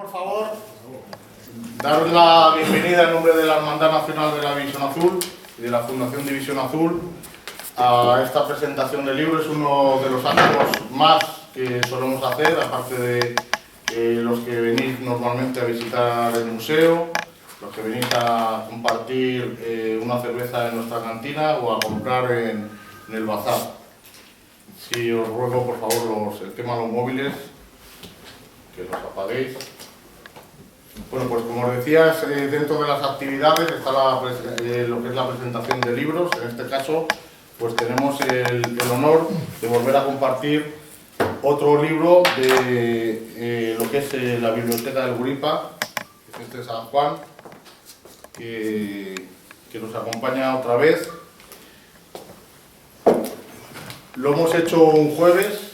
Por favor, daros la bienvenida en nombre de la Hermandad Nacional de la División Azul y de la Fundación División Azul a esta presentación del libro. Es uno de los actos más que solemos hacer, aparte de los que venís normalmente a visitar el museo, los que venís a compartir una cerveza en nuestra cantina o a comprar en el bazar. Si os ruego, por favor, el tema de los móviles, que los apaguéis. Bueno, pues como os decía, dentro de las actividades está lo que es la presentación de libros. En este caso, pues tenemos el honor de volver a compartir otro libro de lo que es la Biblioteca del Guripa, que es este de San Juan, que nos acompaña otra vez. Lo hemos hecho un jueves.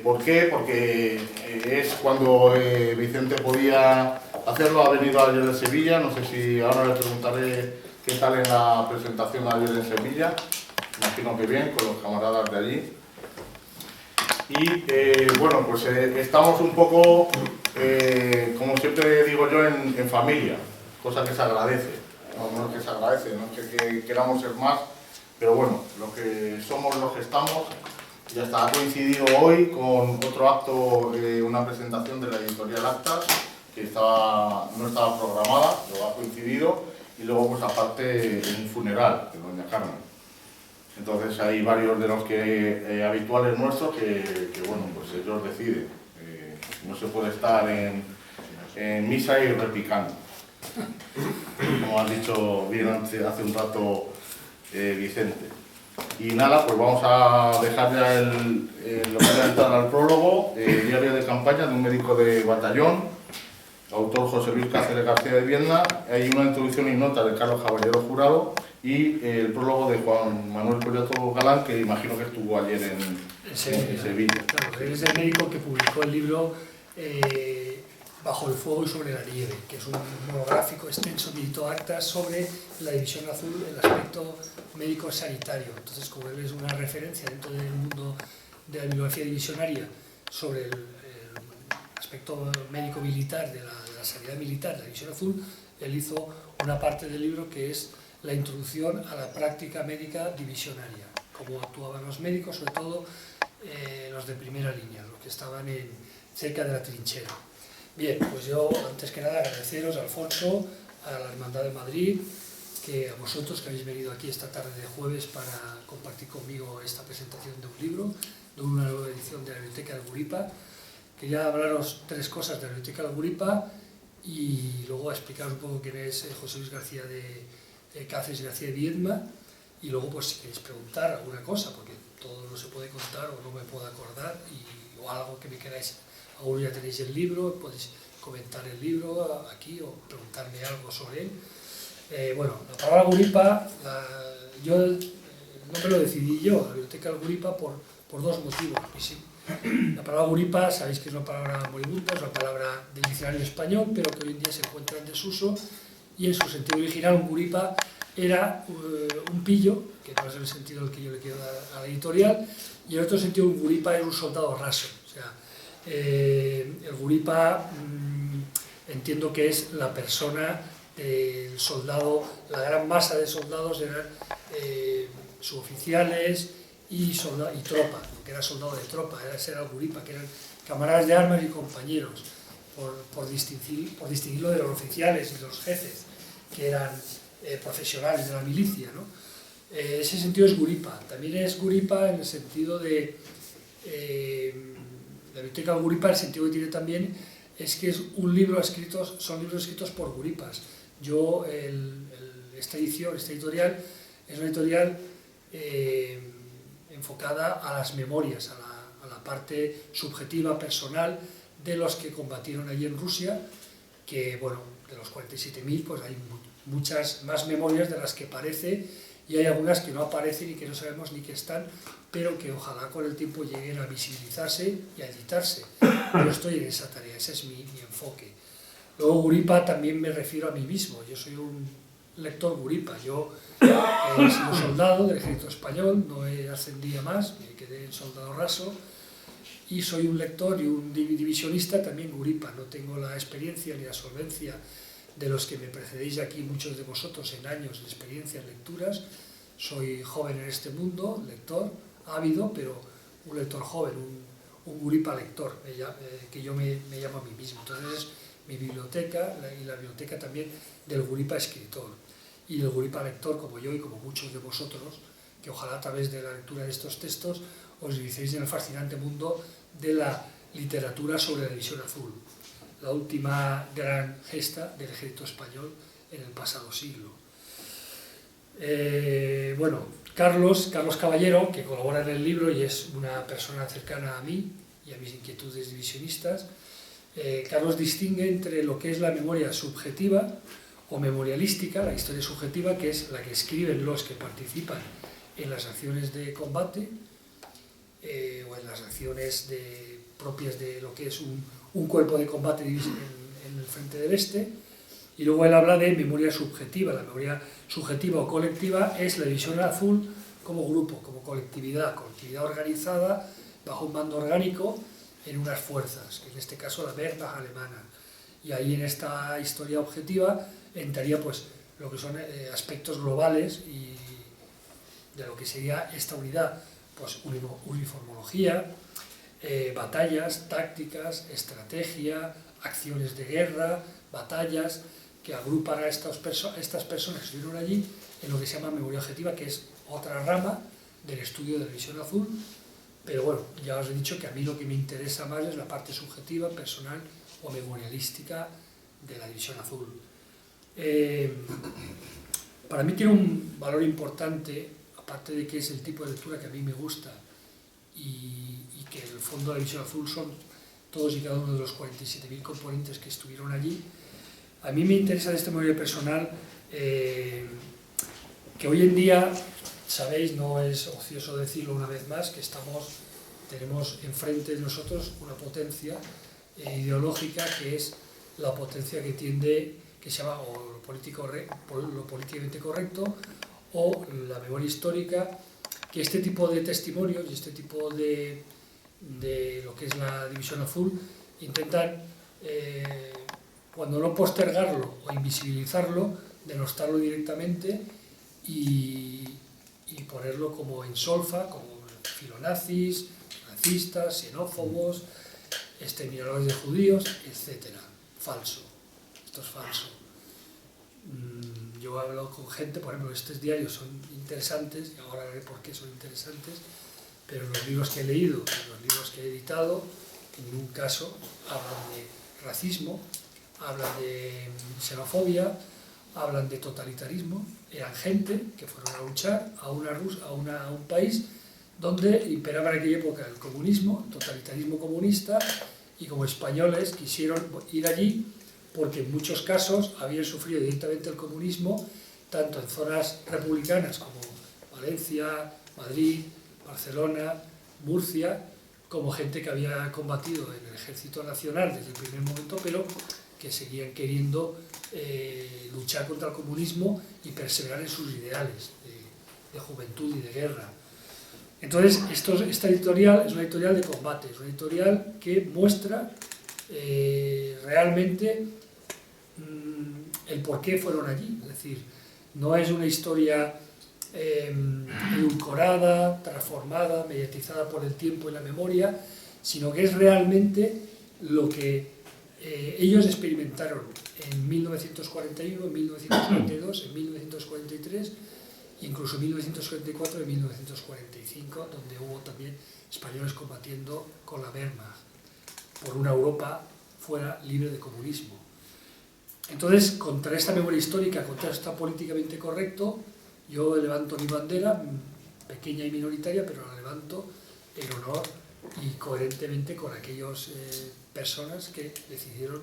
¿Por qué? Porque es cuando Vicente podía hacerlo. Ha venido ayer de Sevilla. No sé si ahora le preguntaré qué tal en la presentación ayer en Sevilla. Imagino que bien, con los camaradas de allí. Y bueno, pues estamos un poco, como siempre digo yo, en familia, cosa que se agradece. No es que se agradece, no es que queramos ser más, pero bueno, lo que somos, los que estamos. Ya está, ha coincidido hoy con otro acto, una presentación de la editorial Actas, que no estaba programada, pero ha coincidido, y luego pues aparte un funeral de doña Carmen. Entonces hay varios de los que habituales nuestros que bueno, pues ellos deciden. No se puede estar en misa y repicando, como ha dicho bien hace un rato Vicente. Y nada, pues vamos a dejar ya lo que voy a entrar al prólogo, diario de campaña de un médico de batallón, autor José Luis Cáceres García de Viedma. Hay una introducción y nota de Carlos Caballero Jurado y el prólogo de Juan Manuel Collado Galán, que imagino que estuvo ayer en Sevilla. Claro, él es el médico que publicó el libro Bajo el fuego y sobre la nieve, que es un monográfico extenso, editó Actas sobre la División Azul, el aspecto médico-sanitario. Entonces, como él es una referencia dentro del mundo de la bibliografía divisionaria sobre el aspecto médico-militar de la sanidad militar de la División Azul, él hizo una parte del libro que es la introducción a la práctica médica divisionaria, cómo actuaban los médicos, sobre todo los de primera línea, los que estaban cerca de la trinchera. Bien, pues yo antes que nada agradeceros a Alfonso, a la Hermandad de Madrid, que a vosotros que habéis venido aquí esta tarde de jueves para compartir conmigo esta presentación de un libro, de una nueva edición de la Biblioteca del Guripa. Quería hablaros tres cosas de la Biblioteca del Guripa y luego explicaros un poco quién es José Luis García de Cáceres García de Viedma, y luego pues si queréis preguntar alguna cosa, porque todo no se puede contar o no me puedo acordar, o algo que me queráis. Aún ya tenéis el libro, podéis comentar el libro aquí o preguntarme algo sobre él. Bueno, la palabra Guripa, yo no me lo decidí yo, la Biblioteca del Guripa, por dos motivos. La palabra Guripa, sabéis que es una palabra moribunda, es una palabra del diccionario español, pero que hoy en día se encuentra en desuso, y en su sentido original un Guripa era un pillo, que no es el sentido que yo le quiero dar a la editorial, y en otro sentido un Guripa era un soldado raso. O sea, el Guripa entiendo que es la persona, el soldado, la gran masa de soldados eran suboficiales y tropa, que era soldado de tropa, ese era el Guripa, que eran camaradas de armas y compañeros, por distinguirlo de los oficiales y de los jefes, que eran profesionales de la milicia, ¿no? Ese sentido es Guripa. También es Guripa en el sentido de la Biblioteca del Guripa, el sentido que tiene también es que es un libro son libros escritos por Guripas. Yo, esta editorial, es una editorial enfocada a las memorias, a la parte subjetiva, personal, de los que combatieron allí en Rusia, que, bueno, de los 47.000, pues hay muchas más memorias de las que parece, y hay algunas que no aparecen y que no sabemos ni que están, pero que ojalá con el tiempo lleguen a visibilizarse y a editarse. Yo estoy en esa tarea, ese es mi enfoque. Luego Guripa también me refiero a mí mismo, yo soy un lector Guripa, yo he sido soldado del ejército español, no ascendí a más, me quedé en soldado raso, y soy un lector y un divisionista también guripa. No tengo la experiencia ni la solvencia de los que me precedéis aquí, muchos de vosotros, en años de experiencia en lecturas. Soy joven en este mundo, lector, ávido, pero un lector joven, un guripa lector, que yo me llamo a mí mismo. Entonces, mi biblioteca y la biblioteca también del guripa escritor y del guripa lector, como yo y como muchos de vosotros, que ojalá a través de la lectura de estos textos os iniciéis en el fascinante mundo de la literatura sobre la división azul, la última gran gesta del ejército español en el pasado siglo. Bueno, Carlos Caballero, que colabora en el libro y es una persona cercana a mí y a mis inquietudes divisionistas, Carlos distingue entre lo que es la memoria subjetiva o memorialística, la historia subjetiva, que es la que escriben los que participan en las acciones de combate o en las acciones propias de lo que es un cuerpo de combate en el frente del este, y luego él habla de memoria subjetiva. La memoria subjetiva o colectiva es la división azul como grupo, como colectividad organizada bajo un mando orgánico en unas fuerzas, en este caso la Wehrmacht alemana. Y ahí en esta historia objetiva entraría pues lo que son aspectos globales y de lo que sería esta unidad, pues uniformología, batallas, tácticas, estrategia, acciones de guerra, batallas, que agrupan a estas personas que estuvieron allí en lo que se llama memoria objetiva, que es otra rama del estudio de la división azul. Pero bueno, ya os he dicho que a mí lo que me interesa más es la parte subjetiva, personal o memorialística de la división azul. Para mí tiene un valor importante, aparte de que es el tipo de lectura que a mí me gusta y que en el fondo de la división azul son todos y cada uno de los 47.000 componentes que estuvieron allí. A mí me interesa de este memoria personal que hoy en día, sabéis, no es ocioso decirlo una vez más, que tenemos enfrente de nosotros una potencia ideológica que es la potencia que tiende, que se llama o lo políticamente correcto o la memoria histórica, que este tipo de testimonios y este tipo de lo que es la división azul intentan, cuando no postergarlo o invisibilizarlo, denostarlo directamente y ponerlo como en solfa, como filonazis, racistas, xenófobos, exterminadores de judíos, etc. Falso. Esto es falso. Yo he hablado con gente, por ejemplo, estos diarios son interesantes, y ahora veré por qué son interesantes, pero los libros que he leído, los libros que he editado, en ningún caso hablan de racismo, hablan de xenofobia, hablan de totalitarismo. Eran gente que fueron a luchar a un país donde imperaba en aquella época el comunismo, el totalitarismo comunista, y como españoles quisieron ir allí porque en muchos casos habían sufrido directamente el comunismo, tanto en zonas republicanas como Valencia, Madrid, Barcelona, Murcia, como gente que había combatido en el Ejército Nacional desde el primer momento, pero que seguían queriendo luchar contra el comunismo y perseverar en sus ideales de juventud y de guerra. Entonces, esta editorial es una editorial de combate, es una editorial que muestra realmente el por qué fueron allí. Es decir, no es una historia edulcorada, transformada, mediatizada por el tiempo y la memoria, sino que es realmente lo que ellos experimentaron en 1941, en 1942, en 1943, incluso en 1944 y 1945, donde hubo también españoles combatiendo con la Wehrmacht por una Europa fuera libre de comunismo. Entonces, contra esta memoria histórica, contra esta políticamente correcto, yo levanto mi bandera, pequeña y minoritaria, pero la levanto en honor y coherentemente con aquellas personas que decidieron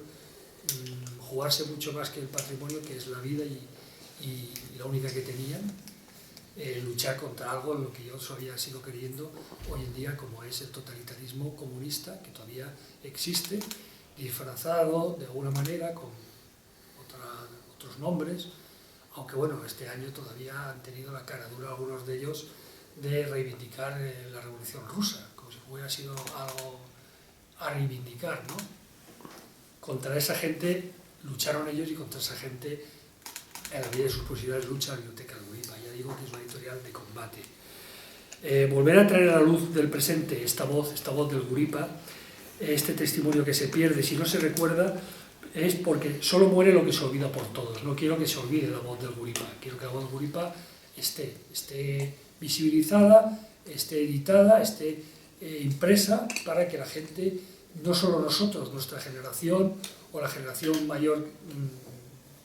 jugarse mucho más que el patrimonio, que es la vida y la única que tenían, luchar contra algo en lo que yo todavía sigo creyendo hoy en día, como es el totalitarismo comunista, que todavía existe, disfrazado de alguna manera con otros nombres, aunque bueno, este año todavía han tenido la cara dura algunos de ellos de reivindicar la Revolución Rusa, como si hubiera sido algo a reivindicar, ¿no? Contra esa gente lucharon ellos y contra esa gente, en la medida de sus posibilidades, lucha la Biblioteca del Guripa. Ya digo que es una editorial de combate. Volver a traer a la luz del presente esta voz del Guripa, este testimonio que se pierde, si no se recuerda, es porque solo muere lo que se olvida por todos. No quiero que se olvide la voz del Guripa, quiero que la voz del Guripa esté visibilizada, esté editada, esté impresa, para que la gente, no solo nosotros, nuestra generación o la generación mayor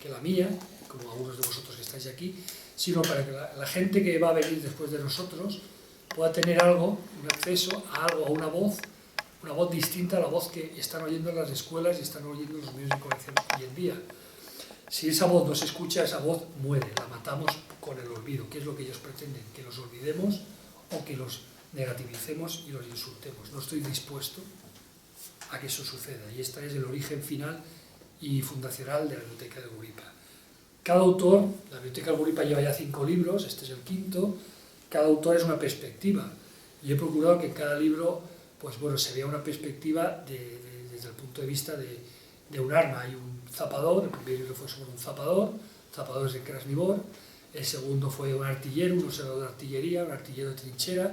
que la mía, como algunos de vosotros que estáis aquí, sino para que la gente que va a venir después de nosotros pueda tener algo, un acceso a algo, a una voz distinta a la voz que están oyendo en las escuelas y están oyendo en los medios de comunicación hoy en día. Si esa voz no se escucha, esa voz muere, la matamos con el olvido, que es lo que ellos pretenden, que los olvidemos o que los negativicemos y los insultemos. No estoy dispuesto a que eso suceda, y este es el origen final y fundacional de la Biblioteca del Guripa. Cada autor, la Biblioteca del Guripa lleva ya 5 libros, este es el 5º, cada autor es una perspectiva, y he procurado que en cada libro pues bueno, se vea una perspectiva desde el punto de vista de un arma. Hay un zapador, el primer libro fue sobre un zapador, zapadores de Krasnivor, el segundo fue un artillero, un observador de artillería, un artillero de trinchera,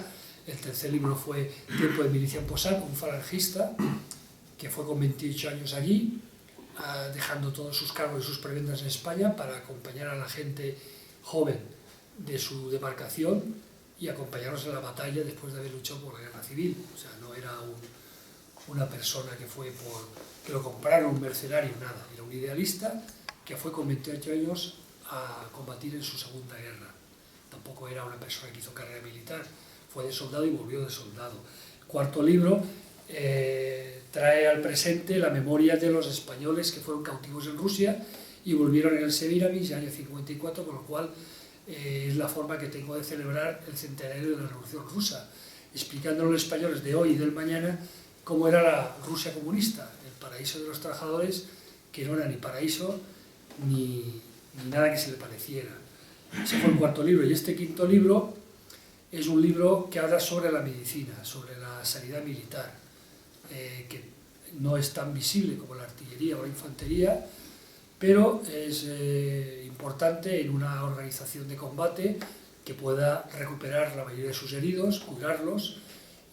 el tercer libro fue Tiempo de milicia en Posac, un falangista que fue con 28 años allí, dejando todos sus cargos y sus prebendas en España para acompañar a la gente joven de su demarcación y acompañarnos en la batalla después de haber luchado por la guerra civil. O sea, no era una persona que fue que lo compraron, un mercenario, nada. Era un idealista que fue con 28 años a combatir en su segunda guerra. Tampoco era una persona que hizo carrera militar, fue de soldado y volvió de soldado. El 4º libro trae al presente la memoria de los españoles que fueron cautivos en Rusia y volvieron en el Semiramis, en el año 54, con lo cual es la forma que tengo de celebrar el centenario de la Revolución Rusa, explicando a los españoles de hoy y del mañana cómo era la Rusia comunista, el paraíso de los trabajadores, que no era ni paraíso ni nada que se le pareciera. Ese fue el 4º libro, y este 5º libro es un libro que habla sobre la medicina, sobre la sanidad militar, que no es tan visible como la artillería o la infantería, pero es importante en una organización de combate que pueda recuperar la mayoría de sus heridos, curarlos,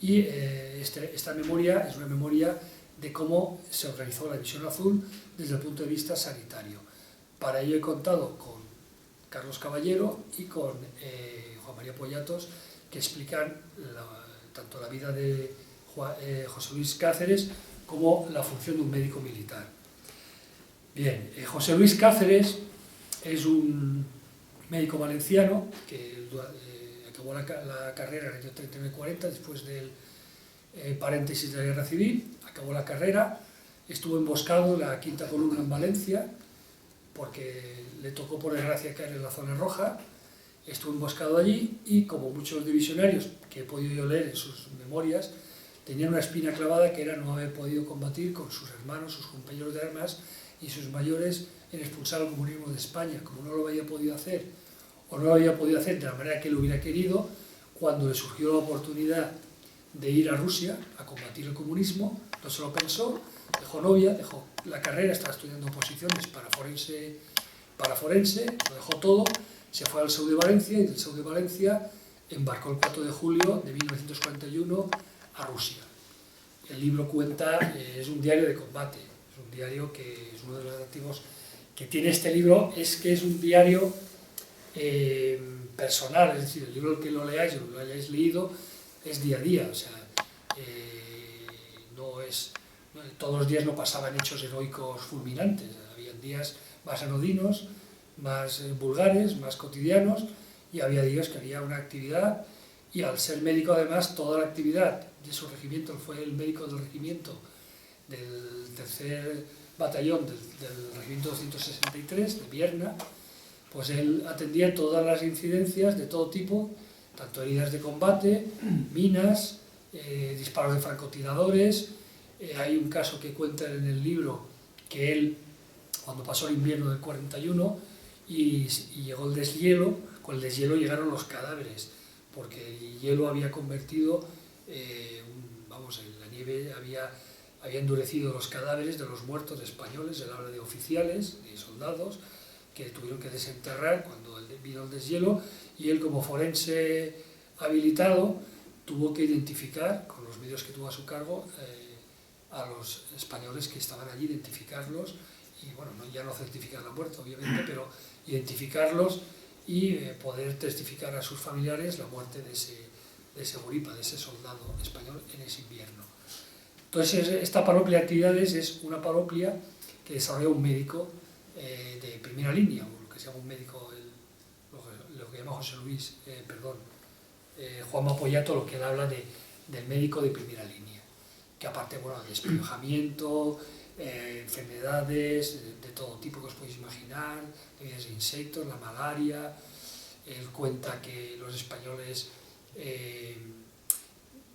y esta memoria es una memoria de cómo se organizó la División Azul desde el punto de vista sanitario. Para ello he contado con Carlos Caballero y con Juan María Pollatos, que explican tanto la vida de José Luis Cáceres como la función de un médico militar. Bien, José Luis Cáceres es un médico valenciano que acabó la carrera en el año 39-40, después del paréntesis de la Guerra Civil, acabó la carrera, estuvo emboscado en la Quinta Columna en Valencia, porque le tocó por desgracia caer en la zona roja, estuvo emboscado allí y, como muchos divisionarios que he podido yo leer en sus memorias, tenían una espina clavada que era no haber podido combatir con sus hermanos, sus compañeros de armas y sus mayores en expulsar al comunismo de España. Como no lo había podido hacer, o no lo había podido hacer de la manera que él hubiera querido, cuando le surgió la oportunidad de ir a Rusia a combatir el comunismo, no se lo pensó, dejó novia, dejó la carrera, estaba estudiando oposiciones para forense, lo dejó todo, se fue al Seu de Valencia, y del Seu de Valencia embarcó el 4 de julio de 1941 a Rusia. El libro cuenta, es un diario de combate, es un diario que es uno de los atractivos que tiene este libro, es que es un diario personal, es decir, el libro el que lo leáis o lo hayáis leído es día a día, o sea, todos los días no pasaban hechos heroicos fulminantes, había días más anodinos, más vulgares, más cotidianos, y había días que había una actividad, y al ser médico además toda la actividad de su regimiento, él fue el médico del regimiento del 3er batallón del regimiento 263 de Vierna, pues él atendía todas las incidencias de todo tipo, tanto heridas de combate, minas, disparos de francotiradores. Hay un caso que cuenta en el libro que él, cuando pasó el invierno del 41 y llegó el deshielo, con el deshielo llegaron los cadáveres, porque el hielo había convertido, la nieve había había endurecido los cadáveres de los muertos españoles, él habla de oficiales, de soldados, que tuvieron que desenterrar cuando vino el deshielo, y él como forense habilitado tuvo que identificar, con los medios que tuvo a su cargo, a los españoles que estaban allí, identificarlos, y bueno, ya no certificar la muerte obviamente, pero identificarlos y poder testificar a sus familiares la muerte de ese guripa, de ese soldado español en ese invierno. Entonces, esta panoplia de actividades es una panoplia que desarrolla un médico de primera línea, o lo que se llama un médico, lo que llama José Luis, Juanma Poyato, lo que él habla del médico de primera línea, que aparte, bueno, de espionamiento, enfermedades de todo tipo que os podéis imaginar, de insectos, la malaria. Él cuenta que los españoles,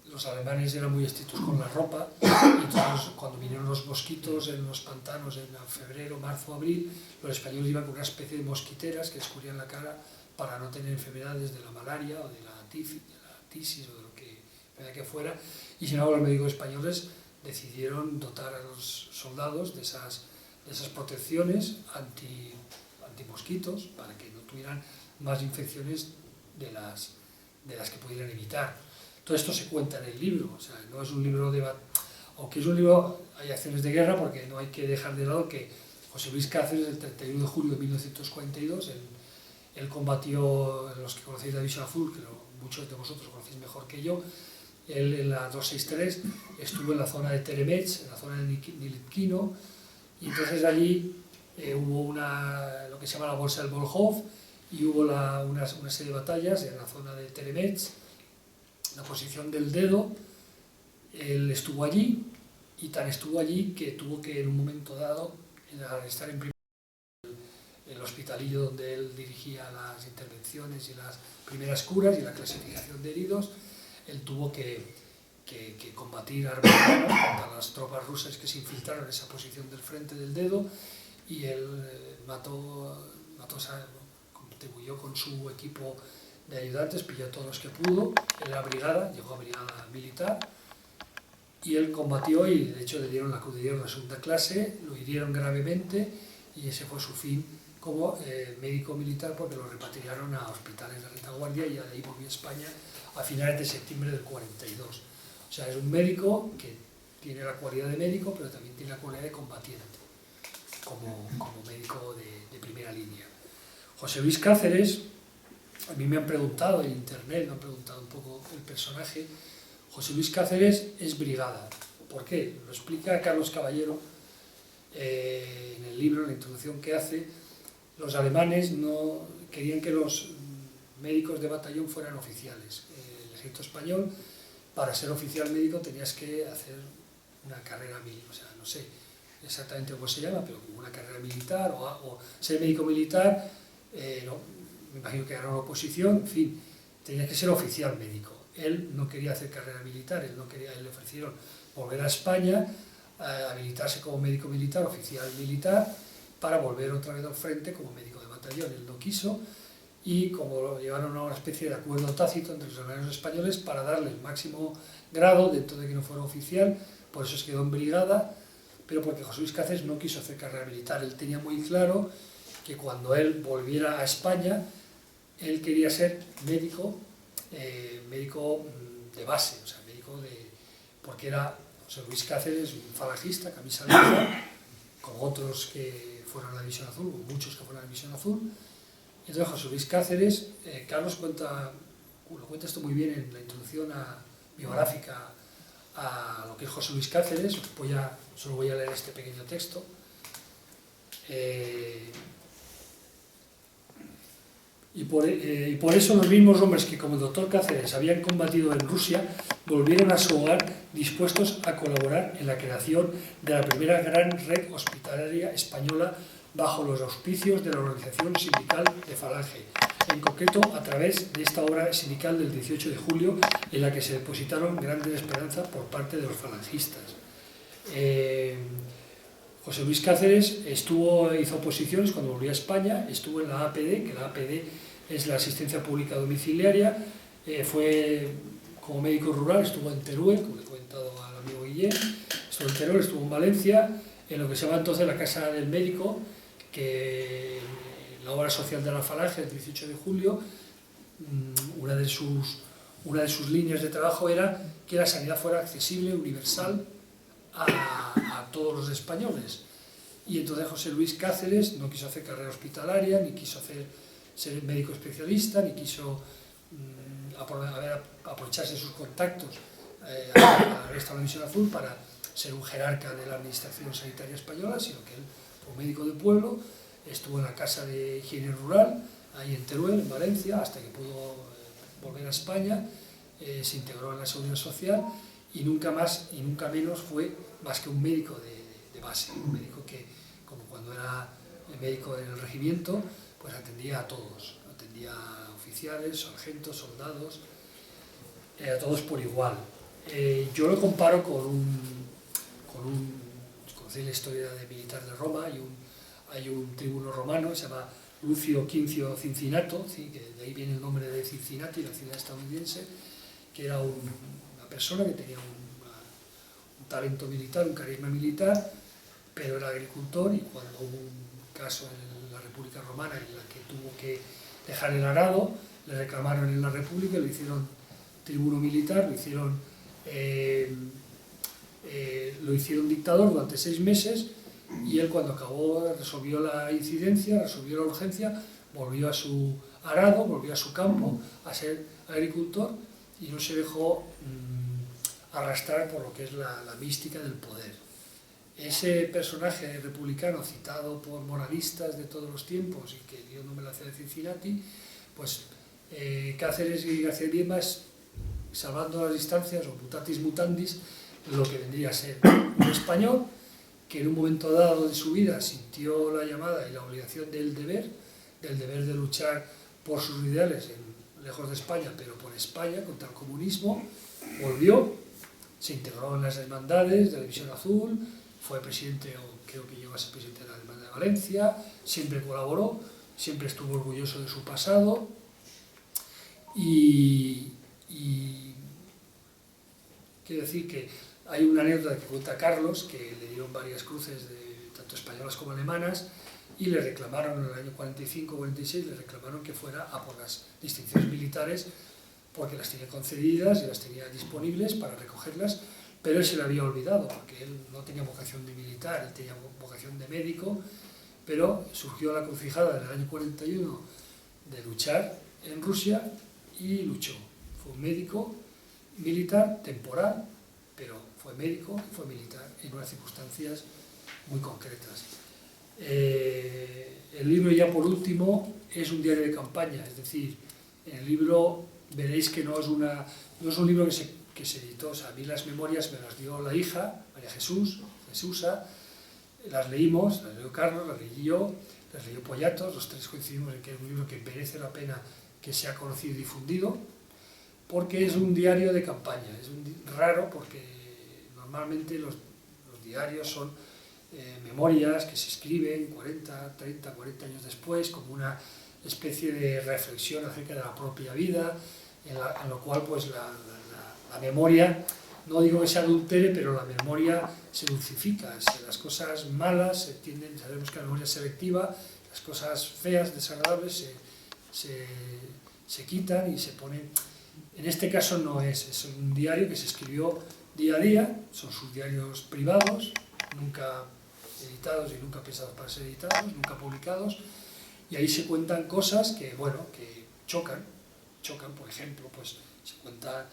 los alemanes eran muy estrictos con la ropa, y entonces cuando vinieron los mosquitos en los pantanos en febrero, marzo, abril, los españoles iban con una especie de mosquiteras que les cubrían la cara para no tener enfermedades de la malaria o de la tisis o de lo que fuera, y sin embargo los médicos españoles decidieron dotar a los soldados de esas protecciones anti-mosquitos para que no tuvieran más infecciones de las que pudieran evitar. Todo esto se cuenta en el libro, o sea, no es un libro de... Aunque es un libro, hay acciones de guerra, porque no hay que dejar de lado que José Luis Cáceres, el 31 de julio de 1942, él combatió, los que conocéis la División Azul, que muchos de vosotros conocéis mejor que yo, él en la 263 estuvo en la zona de Teremets, en la zona de Nilitkino, y entonces allí hubo lo que se llama la Bolsa del Volhov, y hubo una serie de batallas en la zona de Teremets, la posición del Dedo. Él estuvo allí, y tan estuvo allí que tuvo que en un momento dado, al estar en el hospitalillo donde él dirigía las intervenciones y las primeras curas y la clasificación de heridos, él tuvo que combatir armas contra las tropas rusas que se infiltraron en esa posición del frente del Dedo, y él contribuyó con su equipo de ayudantes, pilló a todos los que pudo, en la brigada, llegó a brigada militar, y él combatió, y de hecho le dieron la Cruz de Hierro de segunda clase, lo hirieron gravemente, y ese fue su fin como médico militar, porque lo repatriaron a hospitales de retaguardia, y de ahí volvió a España a finales de septiembre del 42. O sea, es un médico que tiene la cualidad de médico, pero también tiene la cualidad de combatiente, como médico de primera línea. José Luis Cáceres, a mí me han preguntado en internet, me han preguntado un poco el personaje. José Luis Cáceres es brigada. ¿Por qué? Lo explica Carlos Caballero en el libro, en la introducción que hace. Los alemanes no querían que los médicos de batallón fueran oficiales. El ejército español, para ser oficial médico tenías que hacer una carrera militar, o sea, no sé exactamente cómo se llama, pero como una carrera militar, o ser médico militar, no, me imagino que era una oposición, en fin, tenía que ser oficial médico. Él no quería hacer carrera militar, él le ofrecieron volver a España, habilitarse como médico militar, oficial militar, para volver otra vez al frente como médico de batallón. Él no quiso, y como lo llevaron a una especie de acuerdo tácito entre los hermanos españoles para darle el máximo grado dentro de que no fuera oficial, por eso se quedó en brigada, pero porque José Luis Cáceres no quiso hacer carrera militar. Él tenía muy claro que cuando él volviera a España, él quería ser médico de base, o sea, porque era José Luis Cáceres, un falangista, camisa negra, con otros que fueron a la División Azul, o muchos que fueron a la División Azul. Entonces José Luis Cáceres, Carlos lo cuenta esto muy bien en la introducción biográfica a lo que es José Luis Cáceres. Solo voy a leer este pequeño texto. Y por eso los mismos hombres que como el doctor Cáceres habían combatido en Rusia volvieron a su hogar dispuestos a colaborar en la creación de la primera gran red hospitalaria española bajo los auspicios de la organización sindical de Falange, en concreto a través de esta obra sindical del 18 de julio en la que se depositaron grandes esperanzas por parte de los falangistas. José Luis Cáceres hizo oposiciones cuando volvió a España, estuvo en la APD, que la APD es la asistencia pública domiciliaria, fue como médico rural, estuvo en Teruel, como le he comentado al amigo Guillén, estuvo en Teruel, estuvo en Valencia, en lo que se llama entonces la Casa del Médico, que en la obra social de la Falange, el 18 de julio, una de sus líneas de trabajo era que la sanidad fuera accesible, universal, a todos los españoles. Y entonces José Luis Cáceres no quiso hacer carrera hospitalaria, ni quiso ser médico especialista, ni quiso aprovecharse sus contactos a la Resto de la División Azul para ser un jerarca de la administración sanitaria española, sino que él, como médico de pueblo, estuvo en la Casa de Higiene Rural, ahí en Teruel, en Valencia, hasta que pudo volver a España, se integró en la Seguridad Social y nunca más y nunca menos fue más que un médico de base, un médico que, como cuando era el médico del regimiento, pues atendía a todos, atendía a oficiales, sargentos, soldados, a todos por igual. Yo lo comparo conocéis la historia de militar de Roma, hay un tribuno romano, se llama Lucio Quincio Cincinato, ¿sí? Que de ahí viene el nombre de Cincinnati, la ciudad estadounidense, que era una persona que tenía un talento militar, un carisma militar, pero era agricultor, y cuando hubo un caso en la República Romana en la que tuvo que dejar el arado, le reclamaron en la República, lo hicieron tribuno militar, lo hicieron dictador durante 6 meses, y él, cuando acabó, resolvió la incidencia, resolvió la urgencia, volvió a su arado, volvió a su campo, a ser agricultor, y no se dejó arrastrar por lo que es la mística del poder. Ese personaje republicano citado por moralistas de todos los tiempos y que dio nombre a la ciudad de Cincinnati, pues Cáceres y García Dimas, salvando las distancias, o mutatis mutandis, lo que vendría a ser un español que en un momento dado de su vida sintió la llamada y la obligación del deber de luchar por sus ideales lejos de España, pero por España, contra el comunismo, volvió, se integró en las hermandades de la División Azul, fue presidente, o creo que llegó a ser presidente de la Hermandad de Valencia, siempre colaboró, siempre estuvo orgulloso de su pasado, y quiero decir que hay una anécdota que cuenta Carlos, que le dieron varias cruces, tanto españolas como alemanas, y le reclamaron en el año 45-46, le reclamaron que fuera a por las distinciones militares, porque las tenía concedidas y las tenía disponibles para recogerlas, pero él se le había olvidado, porque él no tenía vocación de militar, él tenía vocación de médico, pero surgió la encrucijada en el año 41 de luchar en Rusia, y luchó. Fue un médico militar temporal, pero fue médico y fue militar en unas circunstancias muy concretas. El libro, ya por último, es un diario de campaña, es decir, en el libro veréis que no es un libro que se editó, o sea, a mí las memorias me las dio la hija, María Jesusa, las leímos, las leyó Carlos, las leí yo, las leyó Pollatos, los tres coincidimos en que es un libro que merece la pena que sea conocido y difundido, porque es un diario de campaña, es raro porque normalmente los diarios son memorias que se escriben 40, 30, 40 años después, como una especie de reflexión acerca de la propia vida, en lo cual pues la memoria, no digo que se adultere, pero la memoria se dulcifica, las cosas malas se tienden, sabemos que la memoria es selectiva, las cosas feas, desagradables se quitan y se ponen. En este caso no es un diario que se escribió día a día, son sus diarios privados, nunca editados y nunca pensados para ser editados, nunca publicados, y ahí se cuentan cosas que, bueno, que chocan, por ejemplo, pues se cuenta,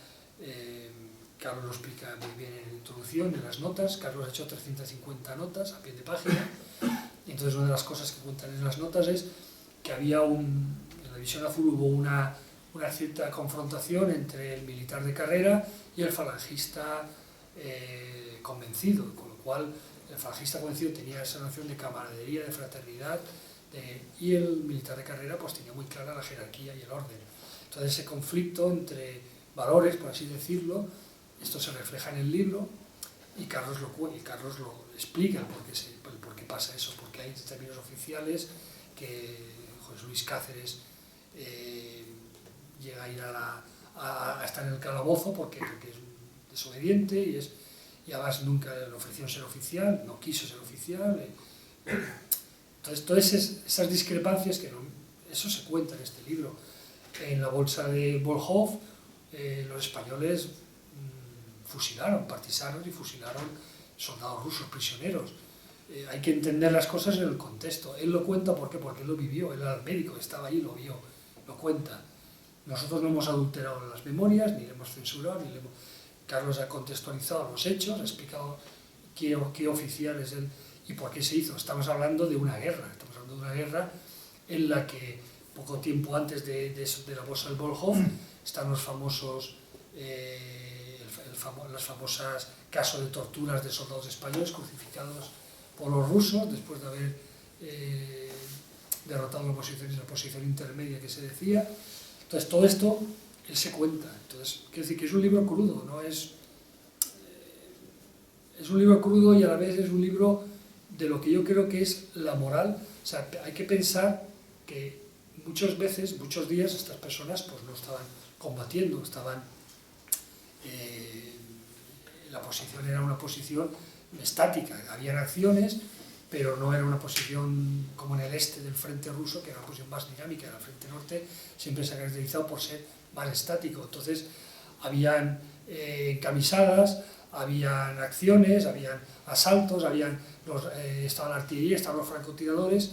Carlos lo explica muy bien en la introducción, en las notas. Carlos ha hecho 350 notas a pie de página, y entonces una de las cosas que cuentan en las notas es que en la División Azul hubo una cierta confrontación entre el militar de carrera y el falangista convencido, con lo cual el falangista convencido tenía esa noción de camaradería, de fraternidad, y el militar de carrera pues tenía muy clara la jerarquía y el orden. Entonces ese conflicto entre valores, por así decirlo, esto se refleja en el libro, y Carlos lo explica por qué pasa eso, porque hay términos oficiales que José Luis Cáceres llega a ir a estar en el calabozo porque es desobediente, y y además nunca le ofreció ser oficial, no quiso ser oficial. Entonces, todas esas discrepancias, eso se cuenta en este libro. En la bolsa de Volhov, los españoles fusilaron partisanos y fusilaron soldados rusos prisioneros. Hay que entender las cosas en el contexto. Él lo cuenta porque él lo vivió, él era el médico, estaba allí, lo vio, lo cuenta. Nosotros no hemos adulterado las memorias, ni le hemos censurado, Carlos ha contextualizado los hechos, ha explicado qué oficial es él y por qué se hizo. Estamos hablando de una guerra, en la que poco tiempo antes de la bolsa del Volhov están los famosos, las famosas casos de torturas de soldados españoles crucificados por los rusos después de haber derrotado la posición intermedia que se decía. Entonces todo esto él se cuenta. Entonces, quiero decir que es un libro crudo, ¿no? Es un libro crudo y a la vez es un libro de lo que yo creo que es la moral. O sea, hay que pensar que muchas veces, muchos días, estas personas pues no estaban combatiendo, la posición era una posición estática, habían acciones, pero no era una posición como en el este del frente ruso, que era una posición más dinámica. En el frente norte siempre se ha caracterizado por ser más estático. Entonces, habían encamisadas, habían acciones, habían asaltos, estaba la artillería, estaban los francotiradores,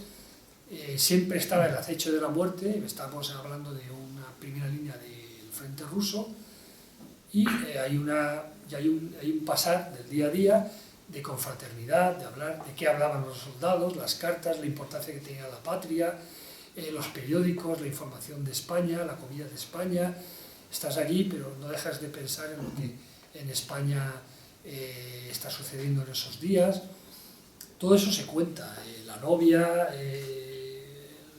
siempre estaba el acecho de la muerte. Estamos hablando de una primera línea del frente ruso, y hay un pasar del día a día de confraternidad, de hablar de qué hablaban los soldados, las cartas, la importancia que tenía la patria, los periódicos, la información de España, la comida de España. Estás allí, pero no dejas de pensar en lo que en España está sucediendo en esos días. Todo eso se cuenta, la novia,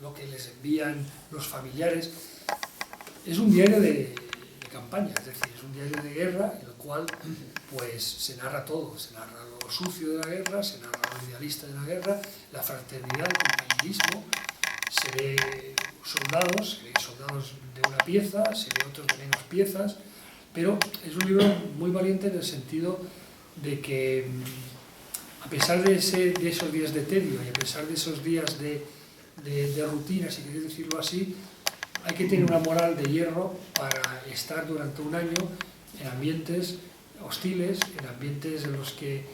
lo que les envían los familiares. Es un diario de campaña, es decir, es un diario de guerra en el cual pues se narra todo, se narra lo sucio de la guerra, se narra lo idealista de la guerra, la fraternidad, el compañerismo. Se ve soldados de una pieza, se ve otros de menos piezas, pero es un libro muy valiente en el sentido de que, a pesar de esos días de tedio y a pesar de esos días de rutina, si queréis decirlo así, hay que tener una moral de hierro para estar durante un año en ambientes hostiles, en ambientes en los que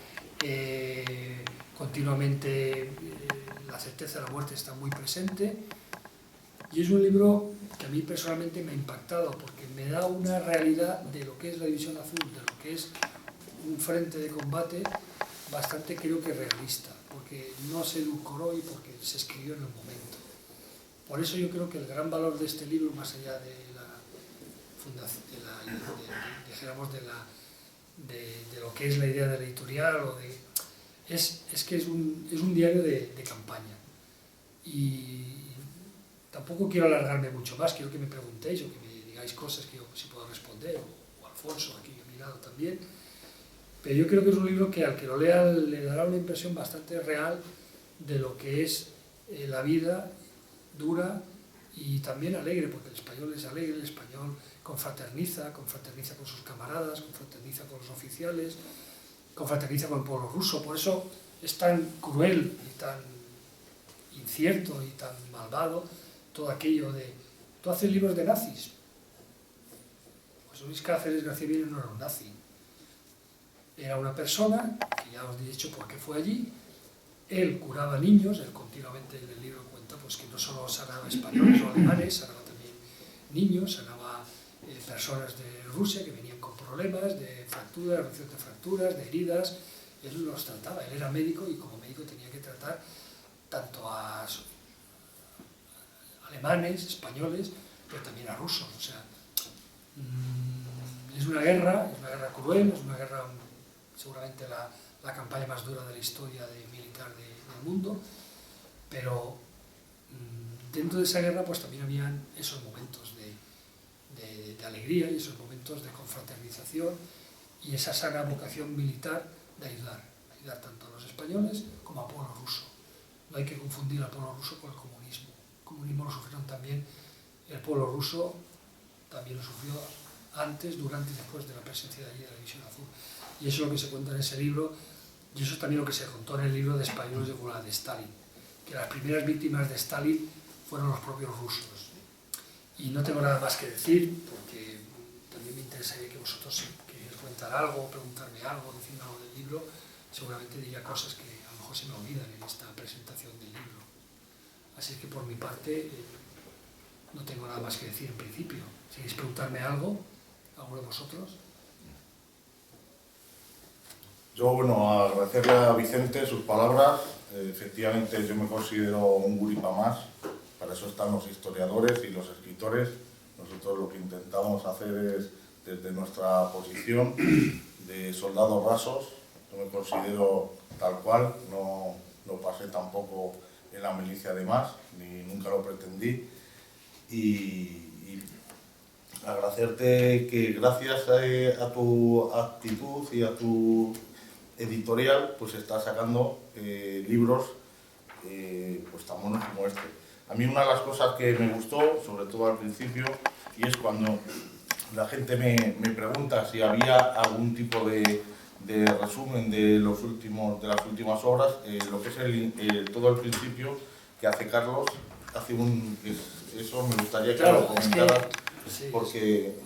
continuamente la certeza de la muerte está muy presente. Y es un libro que a mí personalmente me ha impactado porque me da una realidad de lo que es la División Azul, de lo que es un frente de combate bastante, creo que realista, porque no se edulcoró y porque se escribió en el momento. Por eso yo creo que el gran valor de este libro, más allá de la fundación, de lo que es la idea de la editorial, es que es un diario de campaña. Y tampoco quiero alargarme mucho más, quiero que me preguntéis o que me digáis cosas que yo sí puedo responder, o Alfonso aquí a mi lado también. Pero yo creo que es un libro que al que lo lea le dará una impresión bastante real de lo que es la vida dura y también alegre, porque el español es alegre, el español confraterniza con sus camaradas, confraterniza con los oficiales, confraterniza con el pueblo ruso. Por eso es tan cruel y tan incierto y tan malvado todo aquello de... Tú haces libros de nazis. Pues Luis Cáceres García Villena no era un nazi. Era una persona, que ya os he dicho por qué fue allí. Él curaba niños, él continuamente en el libro cuenta pues, que no solo sanaba españoles o alemanes, sanaba también niños, sanaba personas de Rusia que venían con problemas de fracturas, erupción de fracturas, de heridas. Él los trataba, él era médico y como médico tenía que tratar tanto a alemanes, españoles, pero también a rusos. O sea, es una guerra cruel, es una guerra seguramente la campaña más dura de la historia militar del mundo, pero dentro de esa guerra pues también habían esos momentos de alegría y esos momentos de confraternización y esa sana vocación militar de ayudar tanto a los españoles como al pueblo ruso. No hay que confundir al pueblo ruso con el comunismo. El comunismo lo sufrieron también, el pueblo ruso también lo sufrió antes, durante y después de la presencia de allí de la División Azul. Y eso es lo que se cuenta en ese libro, y eso es también lo que se contó en el libro de Españoles de Gulag de Stalin, que las primeras víctimas de Stalin fueron los propios rusos. Y no tengo nada más que decir, porque también me interesaría que vosotros, si queréis contar algo, preguntarme algo, decirme algo del libro, seguramente diría cosas que a lo mejor se me olvidan en esta presentación del libro. Así que por mi parte no tengo nada más que decir en principio. Si queréis preguntarme algo, alguno de vosotros. Yo, bueno, agradecerle a Vicente sus palabras. Efectivamente, yo me considero un guripa más. Para eso están los historiadores y los escritores. Nosotros lo que intentamos hacer es, desde nuestra posición de soldados rasos, yo me considero tal cual, no pasé tampoco en la milicia de más, ni nunca lo pretendí. Y agradecerte que gracias a tu actitud y a tu editorial, pues estás sacando libros pues tan buenos como este. A mí una de las cosas que me gustó, sobre todo al principio, y es cuando la gente me pregunta si había algún tipo de resumen de las últimas obras, lo que es todo el principio que hace Carlos, eso me gustaría que lo comentaras, sí, porque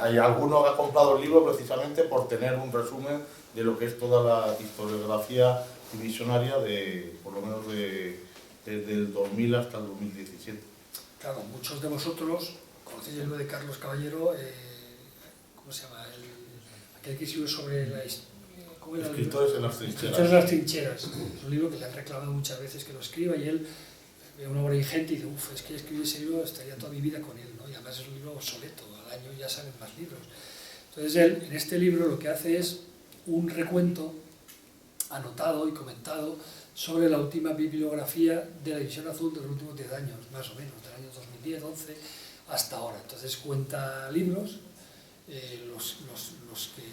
hay alguno que ha comprado el libro precisamente por tener un resumen de lo que es toda la historiografía divisionaria, por lo menos desde el 2000 hasta el 2017. Claro, muchos de vosotros conocéis el libro de Carlos Caballero, ¿cómo se llama? Aquel que escribió sobre la Escritores en las trincheras. Escritores en las trincheras. Es un libro que le han reclamado muchas veces que lo escriba, y él ve una obra ingente y dice, uff, es que escribir ese libro estaría toda mi vida con él, ¿no? Y además es un libro obsoleto, al año ya salen más libros. Entonces él, en este libro, lo que hace es un recuento anotado y comentado sobre la última bibliografía de la División Azul de los últimos 10 años, más o menos, del año 2010, 11 hasta ahora. Entonces cuenta libros,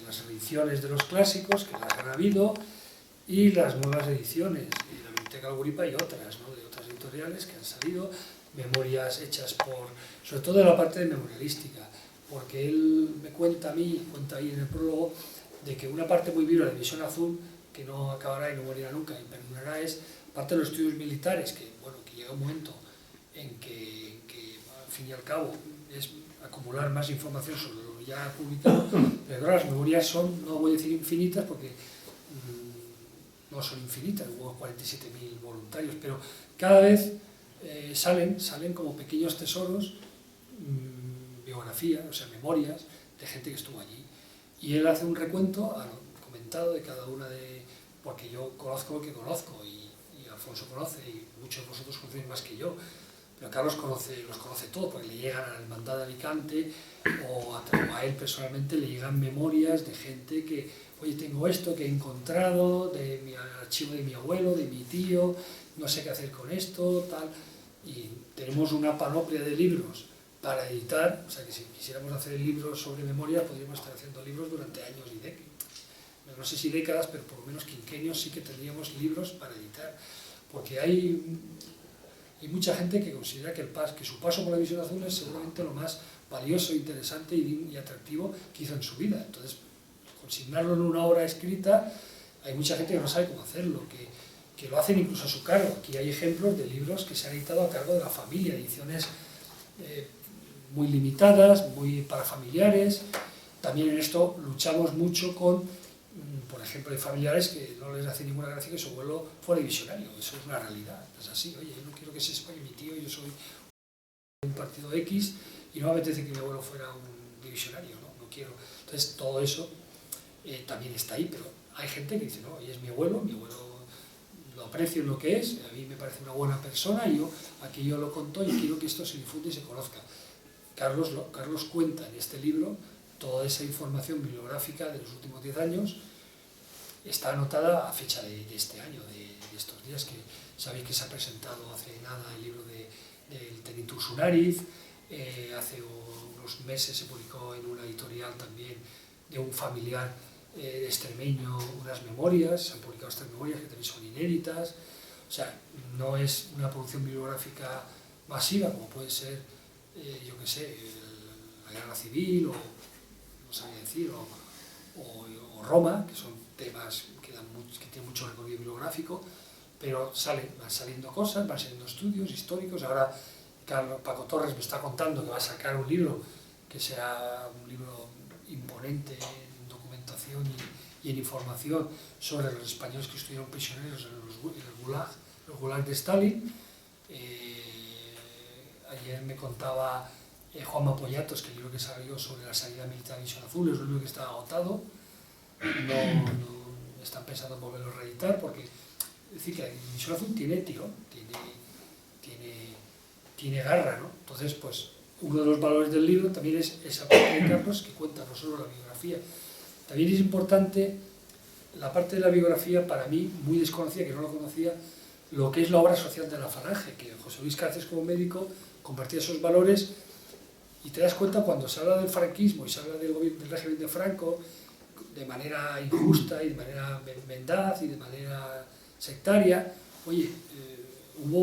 las ediciones de los clásicos, que las han habido, y las nuevas ediciones, y la Biblioteca Guripa y otras, ¿no? De otras editoriales que han salido, memorias hechas sobre todo de la parte de memorialística, porque él me cuenta a mí, cuenta ahí en el prólogo, de que una parte muy viva de la División Azul, que no acabará y no morirá nunca y perdurará, es parte de los estudios militares, que llega un momento en que al fin y al cabo es acumular más información sobre lo ya publicado, pero claro, las memorias son, no voy a decir infinitas porque no son infinitas, hubo 47.000 voluntarios, pero cada vez salen como pequeños tesoros, biografías, o sea, memorias de gente que estuvo allí. Y él hace un recuento comentado de cada una porque yo conozco lo que conozco, y Alfonso conoce, y muchos de vosotros conocéis más que yo, pero Carlos los conoce todo, porque le llegan a la Hermandad de Alicante, o a él personalmente le llegan memorias de gente que, oye, tengo esto que he encontrado, de mi archivo de mi abuelo, de mi tío, no sé qué hacer con esto, tal, y tenemos una panoplia de libros para editar, o sea que si quisiéramos hacer libros sobre memoria, podríamos estar haciendo libros durante años y décadas. No sé si décadas, pero por lo menos quinquenios sí que tendríamos libros para editar, porque hay mucha gente que considera que su paso por la División Azul es seguramente lo más valioso, interesante y atractivo que hizo en su vida. Entonces, consignarlo en una obra escrita, hay mucha gente que no sabe cómo hacerlo, que lo hacen incluso a su cargo. Aquí hay ejemplos de libros que se han editado a cargo de la familia, ediciones muy limitadas, muy para familiares. También en esto luchamos mucho con, por ejemplo, hay familiares que no les hace ninguna gracia que su abuelo fuera divisionario. Eso es una realidad, es así. Oye, yo no quiero que se sepa que mi tío, yo soy un partido X y no me apetece que mi abuelo fuera un divisionario, no quiero. Entonces todo eso también está ahí, pero hay gente que dice, no, oye, es mi abuelo lo aprecio en lo que es, a mí me parece una buena persona, y aquí yo lo conto y quiero que esto se difunde y se conozca. Carlos cuenta en este libro toda esa información bibliográfica de los últimos 10 años, está anotada a fecha de este año, de estos días, que sabéis que se ha presentado hace nada el libro del teniente Usunariz, hace unos meses se publicó en una editorial también de un familiar extremeño unas memorias, se han publicado estas memorias que también son inéditas, o sea, no es una producción bibliográfica masiva como puede ser, yo qué sé, la guerra civil sabría decir, o Roma, que son temas que tienen mucho recorrido bibliográfico, pero van saliendo cosas, van saliendo estudios históricos. Ahora Paco Torres me está contando que va a sacar un libro que sea un libro imponente en documentación y en información sobre los españoles que estuvieron prisioneros en los Gulag de Stalin. Ayer me contaba Juanma Pollatos que el libro que salió sobre la salida militar de División Azul es un libro que está agotado, no están pensando en volverlo a reeditar, porque es decir, que la División Azul tiene tirón, tiene garra, ¿no? Entonces, pues, uno de los valores del libro también es esa parte de Carlos que cuenta no solo la biografía. También es importante la parte de la biografía, para mí, muy desconocida, que no lo conocía, lo que es la obra social de la Falange, que José Luis Cáceres como médico compartía esos valores, y te das cuenta cuando se habla del franquismo y se habla del régimen de Franco de manera injusta y de manera mendaz y de manera sectaria. Oye, hubo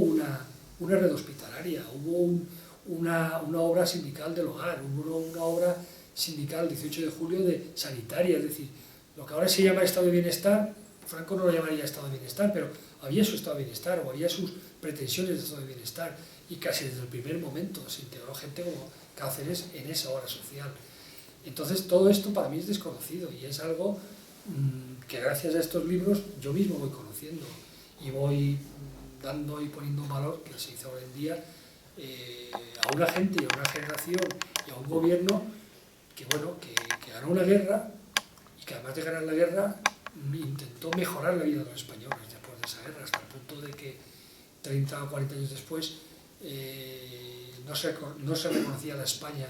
una red hospitalaria, hubo una obra sindical del hogar, hubo una obra sindical 18 de julio de sanitaria, es decir, lo que ahora se llama estado de bienestar, Franco no lo llamaría estado de bienestar, pero había su estado de bienestar o había sus pretensiones de estado de bienestar, y casi desde el primer momento se integró gente como Cáceres en esa obra social. Entonces todo esto para mí es desconocido y es algo que gracias a estos libros yo mismo voy conociendo y voy dando y poniendo un valor que se hizo hoy en día a una gente y a una generación y a un gobierno que, bueno, que ganó una guerra y que además de ganar la guerra intentó mejorar la vida de los españoles después de esa guerra, hasta el punto de que 30 o 40 años después no se reconocía la España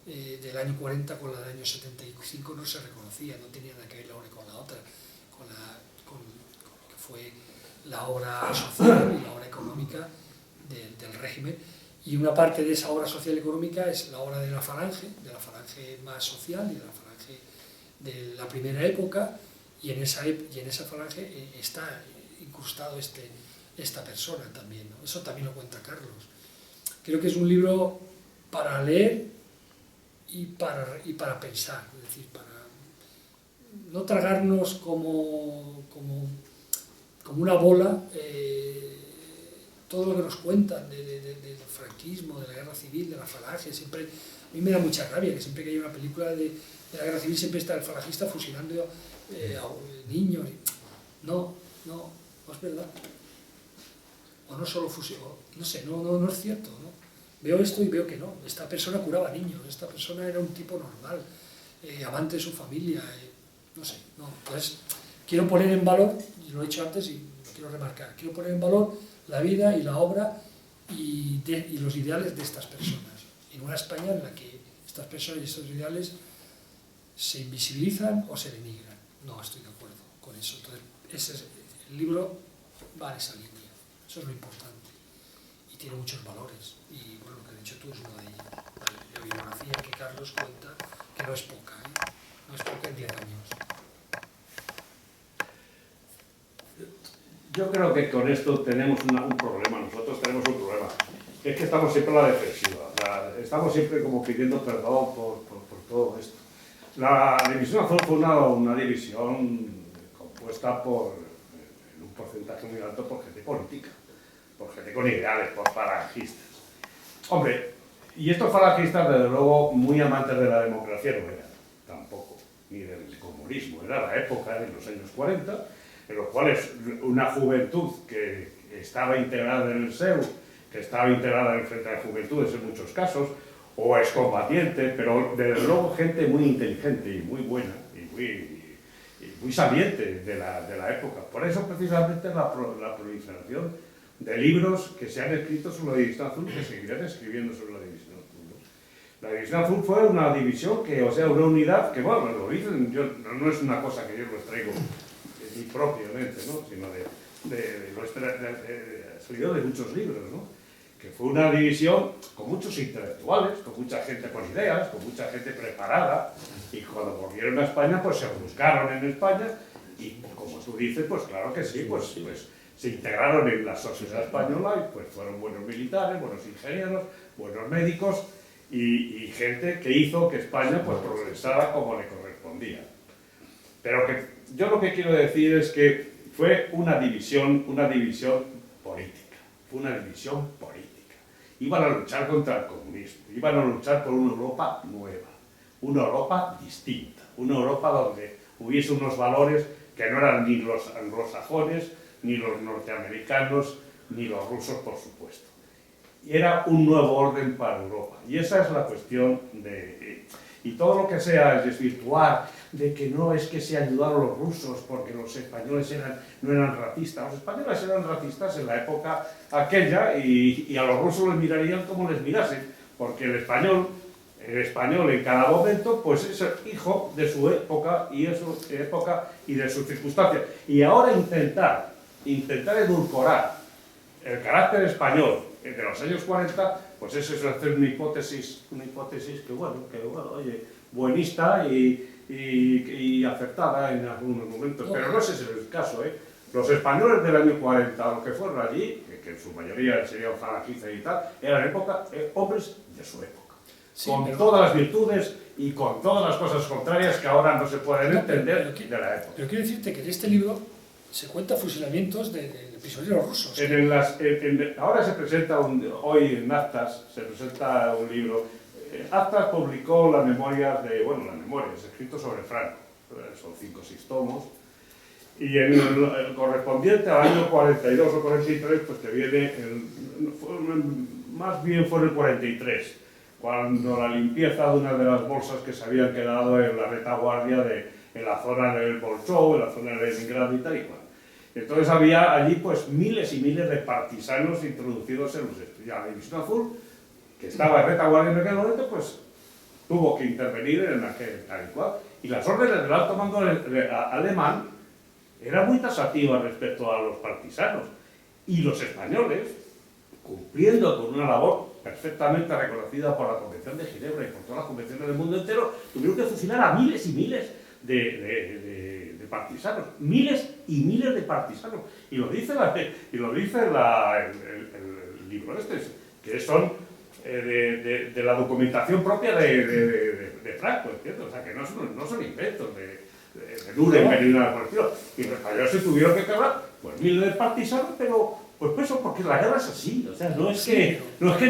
del año 40 con la del año 75, no se reconocía, no tenía nada que ver la una con la otra, con lo que fue la obra social y la obra económica del régimen. Y una parte de esa obra social y económica es la obra de la Falange más social y de la Falange de la primera época, y en esa Falange está incrustado esta persona también, ¿no? Eso también lo cuenta Carlos. Creo que es un libro para leer y para pensar, es decir, para no tragarnos como una bola todo lo que nos cuentan del franquismo, de la guerra civil, de la Falange. Siempre, a mí me da mucha rabia que siempre que hay una película de la guerra civil siempre está el falangista fusilando a niños. No es verdad. O no solo fusiló, no sé, no es cierto, ¿no? Veo esto y veo que no. Esta persona curaba niños, esta persona era un tipo normal, amante de su familia, no sé, no. Entonces, quiero poner en valor, y lo he dicho antes y lo quiero remarcar, quiero poner en valor la vida y la obra y los ideales de estas personas, en una España en la que estas personas y estos ideales se invisibilizan o se denigran. No estoy de acuerdo con eso. Entonces, el libro va en esa línea. Eso es lo importante. Y tiene muchos valores. Y bueno, lo que has dicho tú es uno de ellos. La bibliografía que Carlos cuenta, que no es poca, ¿eh? No es poca en 10 años. Yo creo que con esto tenemos un problema. Nosotros tenemos un problema. Es que estamos siempre a la defensiva. Estamos siempre como pidiendo perdón por todo esto. La División Azul fue una división compuesta en un porcentaje muy alto por gente política, por gente con ideales, por falangistas. Hombre, y estos falangistas, desde luego, muy amantes de la democracia no eran, tampoco, ni del comunismo. Era la época, en los años 40, en los cuales una juventud que estaba integrada en el SEU, que estaba integrada en el Frente de Juventudes en muchos casos, o excombatiente, pero desde luego gente muy inteligente y muy buena y muy sabiente de la época. Por eso precisamente la proliferación de libros que se han escrito sobre la División Azul, que seguirán escribiendo sobre la División Azul, ¿no? La División Azul fue una división que, o sea, una unidad que, bueno, lo dicen, no es una cosa que yo los traigo ni propiamente, ¿no? Sino salido de muchos libros, ¿no? Que fue una división con muchos intelectuales, con mucha gente con ideas, con mucha gente preparada, y cuando volvieron a España, pues se buscaron en España, y como tú dices, pues claro que sí, pues se integraron en la sociedad española, y pues fueron buenos militares, buenos ingenieros, buenos médicos, y gente que hizo que España pues progresara como le correspondía. Pero que yo lo que quiero decir es que fue una división política, fue una división política. Iban a luchar contra el comunismo, iban a luchar por una Europa nueva, una Europa distinta, una Europa donde hubiese unos valores que no eran ni los anglosajones, ni los norteamericanos, ni los rusos, por supuesto. Y era un nuevo orden para Europa. Y esa es la cuestión de... Y todo lo que sea desvirtuar de que no es que se ayudaron los rusos porque los españoles no eran racistas. Los españoles eran racistas en la época aquella y a los rusos les mirarían como les mirasen, porque el español en cada momento pues es hijo de su época y de sus circunstancias. Y ahora intentar edulcorar el carácter español de los años 40, pues eso es hacer una hipótesis que bueno, oye, buenista y acertada en algunos momentos, pero no ese es el caso, ¿eh? Los españoles del año 40, los que fueron allí, que en su mayoría serían falangistas y tal, eran hombres de su época, sí, con todas las virtudes y con todas las cosas contrarias que ahora no se pueden entender de la época. Pero quiero decirte que en este libro se cuenta fusilamientos de prisioneros rusos. Ahora se presenta, hoy en Actas, se presenta un libro. Actas publicó las memorias, escritos sobre Franco, son 5 o 6 tomos, y en el correspondiente al año 42 o 43, pues te viene, más bien fue en el 43, cuando la limpieza de una de las bolsas que se habían quedado en la retaguardia en la zona del Bolshoi, en la zona de Leningrado y tal y cual. Entonces había allí pues miles y miles de partisanos introducidos en los estudios. La División Azul, que estaba en retaguardia en aquel momento, pues tuvo que intervenir en aquel tal y cual. Y las órdenes del alto mando alemán eran muy taxativas respecto a los partisanos. Y los españoles, cumpliendo con una labor perfectamente reconocida por la Convención de Ginebra y por todas las convenciones del mundo entero, tuvieron que fusilar a miles y miles de partisanos, miles y miles de partisanos, y lo dice el libro este, que son de la documentación propia de Franco, ¿entiendes? O sea, que no son inventos de Nuremberg ni nada por el estilo. Y los españoles se tuvieron que cargar pues miles de partisanos, pero pues eso, porque la guerra es así, o sea, no es que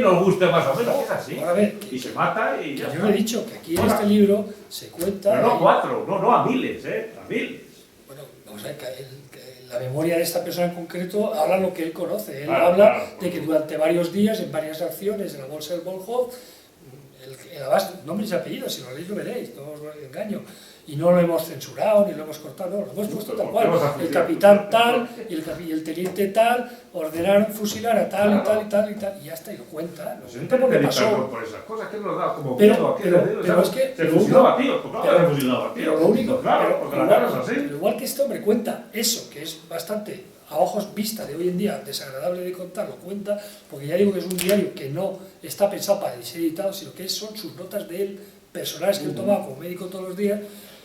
nos guste más o menos, es así. A ver, y se mata y ya yo he dicho que aquí en este libro se cuenta... Pero no 4, no a miles, a miles. Bueno, vamos a ver, que la memoria de esta persona en concreto habla lo que él conoce. Él habla de que durante varios días, en varias acciones en la bolsa del Volkhov, además, nombres y apellidos, si lo leéis lo veréis, no os engaño. Y no lo hemos censurado, ni lo hemos cortado, no, lo hemos puesto tal cual. El capitán tal y el teniente tal ordenaron fusilar a tal y tal y tal y tal, y ya está, y lo cuenta. Pues no me pasó por esas cosas, que nos da como pero es que... Se fusilaba a tíos, claro, se fusilaba a tíos. Pero lo único, claro, porque la guerra es así. Pero igual que este hombre cuenta eso, que es bastante, a ojos vista de hoy en día, desagradable de contar, lo cuenta, porque ya digo que es un diario que no está pensado para ser editado, sino que son sus notas de él, personales que él tomaba como médico todos los días.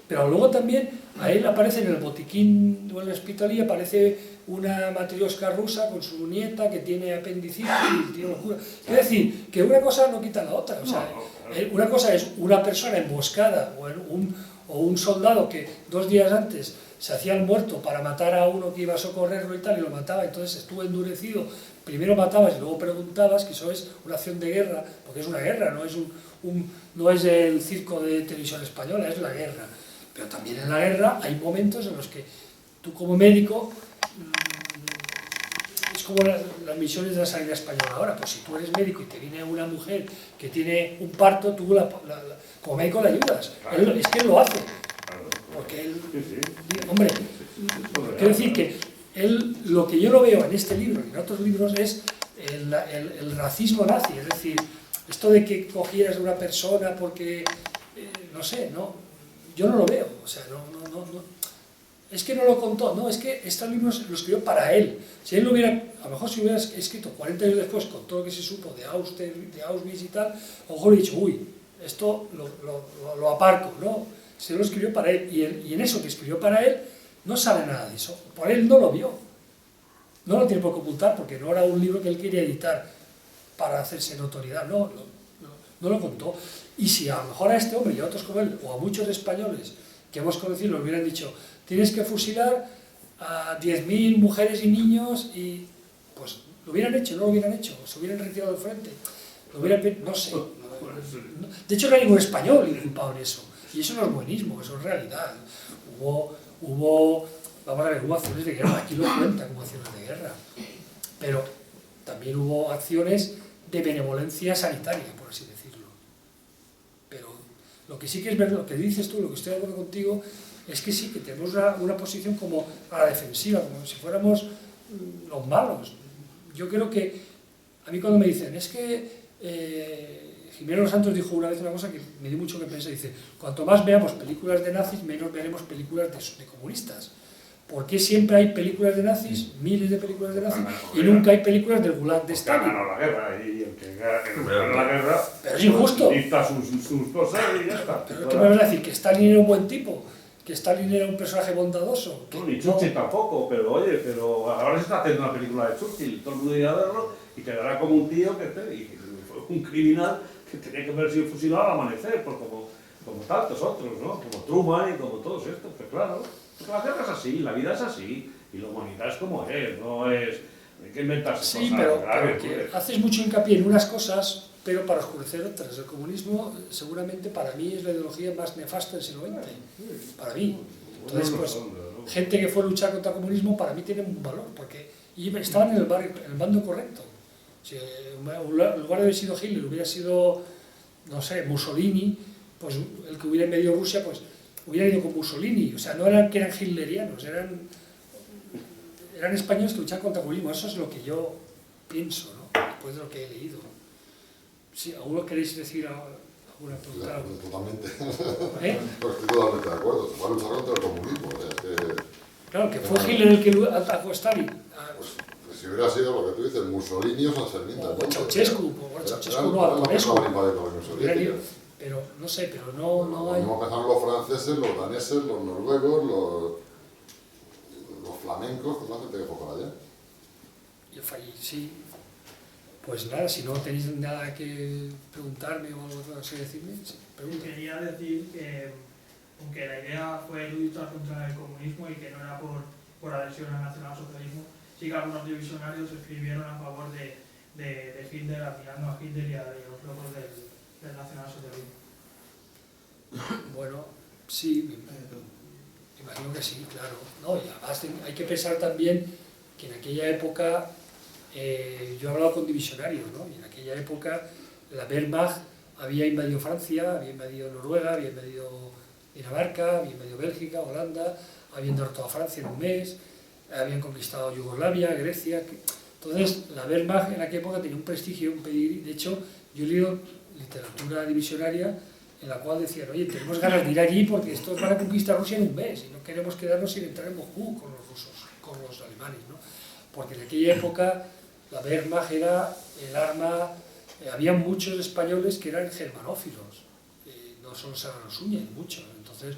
Pero luego también a él aparece en el botiquín o en la hospitalía, aparece una matrioshka rusa con su nieta que tiene apendicitis y tiene locura. Es decir, que una cosa no quita la otra. O sea, una cosa es una persona emboscada o un soldado que 2 días antes se hacía el muerto para matar a uno que iba a socorrerlo y tal, y lo mataba, entonces estuvo endurecido. Primero matabas y luego preguntabas, que eso es una acción de guerra, porque es una guerra, no es el circo de televisión española, es la guerra. Pero también en la guerra hay momentos en los que tú como médico, es como las misiones de la sanidad española ahora, pues si tú eres médico y te viene una mujer que tiene un parto, tú como médico le ayudas. Es que él lo hace. Porque él, hombre, quiero decir que lo que yo lo veo en este libro y en otros libros es el racismo nazi, es decir, esto de que cogieras a una persona porque, no sé, yo no lo veo, o sea, no. Es que no lo contó, no, es que este libro lo escribió para él. Si él lo hubiera, a lo mejor si hubiera escrito 40 años después con todo lo que se supo de Auschwitz y tal, a lo mejor he dicho, uy, esto lo aparco, ¿no? Se lo escribió para él, y en eso que escribió para él no sale nada de eso. Por él no lo vio. No lo tiene por qué ocultar porque no era un libro que él quería editar para hacerse notoriedad, no no lo contó. Y si a lo mejor a este hombre y a otros como él, o a muchos españoles que hemos conocido, nos hubieran dicho, tienes que fusilar a 10.000 mujeres y niños, y pues lo hubieran hecho, no lo hubieran hecho, se hubieran retirado del frente, lo hubieran, no sé. De hecho, no hay ningún español inculpado en eso. Y eso no es buenismo, eso es realidad. Vamos a ver, hubo acciones de guerra, aquí lo cuentan como acciones de guerra. Pero también hubo acciones de benevolencia sanitaria, por así decirlo. Pero lo que sí que es verdad, lo que dices tú, lo que estoy de acuerdo contigo, es que sí, que tenemos una posición como a la defensiva, como si fuéramos los malos. Yo creo que, a mí cuando me dicen, es que Jimeno Los Santos dijo una vez una cosa que me dio mucho que pensar, dice, cuanto más veamos películas de nazis, menos veremos películas de comunistas. ¿Por qué siempre hay películas de nazis, miles de películas de nazis, y nunca hay películas del Gulag de Stalin? Ganó la guerra, y el que gana la guerra... Pero es injusto. Dicta sus cosas y ya está. ¿Pero qué me vas a decir? ¿Que Stalin era un buen tipo? ¿Que Stalin era un personaje bondadoso? No, ni Churchill tampoco, pero oye, ahora se está haciendo una película de Churchill, todo el mundo irá a verlo y quedará como un tío que fue un criminal que tenía que haber sido fusilado al amanecer, pues como tantos otros, ¿no? Como Truman y como todos estos, pues claro. Porque la guerra es así, la vida es así, y la humanidad es como es, no es... Hay que inventarse Sí, cosas pero graves, que pues. haces mucho hincapié en unas cosas, pero para oscurecer otras. El comunismo, seguramente, para mí es la ideología más nefasta del siglo XX. Para mí. Entonces, pues, gente que fue a luchar contra el comunismo, para mí tiene un valor, porque estaban en el bando correcto. Si en lugar de haber sido Hitler, hubiera sido, no sé, Mussolini, pues el que hubiera invadido Rusia, pues hubiera ido con Mussolini. O sea, no eran que eran hitlerianos, eran españoles que luchaban contra el comunismo. Eso es lo que yo pienso, ¿no? Después de lo que he leído. Si ¿aún queréis decir alguna pregunta? Totalmente. ¿Eh? Pues estoy totalmente de acuerdo. Se va a luchar contra el comunismo. O sea, Claro, que fue Hitler el que atacó a Stalin. pues si hubiera sido lo que tú dices, Mussolini o San Fermín. O Ceausescu. Ceausescu no atacó eso. Pero no sé, pero no hay... Como empezaron los franceses, los daneses, los noruegos, los flamencos, toda la gente que fue para allá. Sí. Pues nada, si no tenéis nada que preguntarme o algo así decirme, sí, pregunta. Quería decir que, aunque la idea fue luchar contra el comunismo y que no era por adhesión al nacionalsocialismo, sí que algunos divisionarios escribieron a favor de Hitler, admirando a Hitler y a los locos del nacionalsocialismo. Bueno, sí, me imagino que sí, claro. No, y además hay que pensar también que en aquella época, yo he hablado con divisionarios, ¿no? Y en aquella época la Wehrmacht había invadido Francia, había invadido Noruega, había invadido Dinamarca, había invadido Bélgica, Holanda, habían derrotado a Francia en un mes, habían conquistado Yugoslavia, Grecia. Entonces, la Wehrmacht en aquella época tenía un prestigio, un pedigrí. De hecho, yo he leído literatura divisionaria en la cual decían, oye, tenemos ganas de ir allí porque estos van a conquistar Rusia en un mes y no queremos quedarnos sin entrar en Moscú con los rusos, con los alemanes, ¿no? Porque en aquella época la Wehrmacht era el arma, había muchos españoles que eran germanófilos, no solo se los uñas, muchos. Entonces,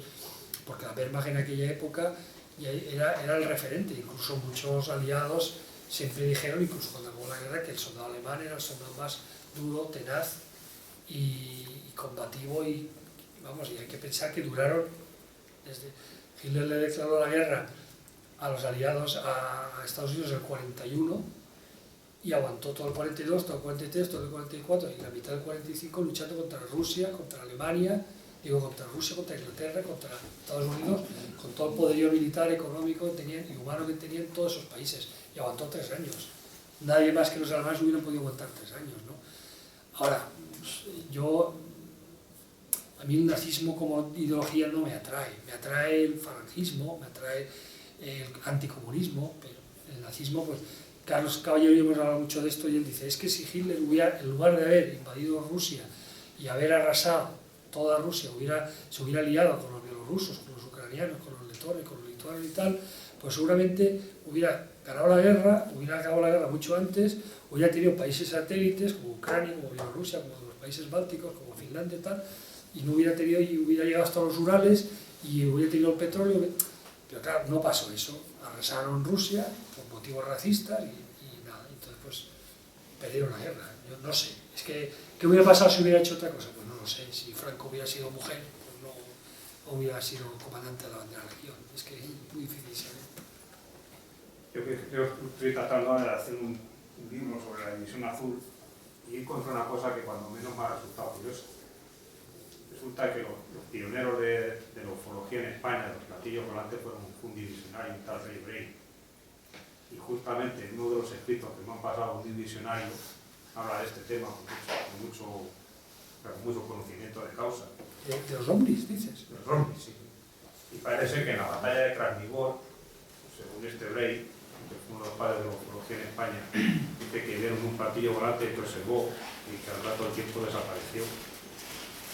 porque la Wehrmacht en aquella época era el referente, incluso muchos aliados siempre dijeron, incluso cuando acabó la guerra, que el soldado alemán era el soldado más duro, tenaz y combativo, y vamos, y hay que pensar que duraron, desde Hitler le declaró la guerra a los aliados a Estados Unidos en el 41 y aguantó todo el 42, todo el 43, todo el 44 y la mitad del 45 luchando contra Rusia, contra Alemania, contra Rusia, contra Inglaterra, contra Estados Unidos, con todo el poderío militar, económico que tenían y humano que tenían todos esos países, y aguantó 3 años. Nadie más que los alemanes hubieran podido aguantar 3 años, ¿no? Ahora, a mí el nazismo como ideología no me atrae el falangismo, me atrae el anticomunismo, pero el nazismo, pues Carlos Caballero y hemos hablado mucho de esto, y él dice, es que si Hitler hubiera, en lugar de haber invadido Rusia y haber arrasado toda Rusia, se hubiera liado con los bielorrusos, con los ucranianos, con los letones, con los lituanos y tal, pues seguramente hubiera ganado la guerra, hubiera acabado la guerra mucho antes, hubiera tenido países satélites como Ucrania, como Bielorrusia, como los países bálticos, como Finlandia y tal, y no hubiera tenido, y hubiera llegado hasta los Urales y hubiera tenido el petróleo. Pero claro, no pasó eso. Arrasaron Rusia por motivos racistas y nada. Entonces, pues, perdieron la guerra. Yo no sé. Es que, ¿qué hubiera pasado si hubiera hecho otra cosa? Pues no lo sé. Si Franco hubiera sido mujer, pues no hubiera sido comandante de la bandera de la Legión. Es que es muy difícil saber. Yo estoy tratando de hacer un libro sobre la división azul y encontré una cosa que cuando menos me ha resultado curiosa. Resulta que los pioneros de la ufología en España, los platillos volantes, fueron un divisionario, un tal Ray Bray. Y justamente en uno de los escritos que me han pasado un divisionario habla de este tema con mucho conocimiento de causa. ¿De los ovnis, dices? Los ovnis, sí. Y parece que en la batalla de Krasnivor, según este Bray, que fue uno de los padres de la ufología en España, dice que vieron un platillo volante que observó y que al rato del tiempo desapareció.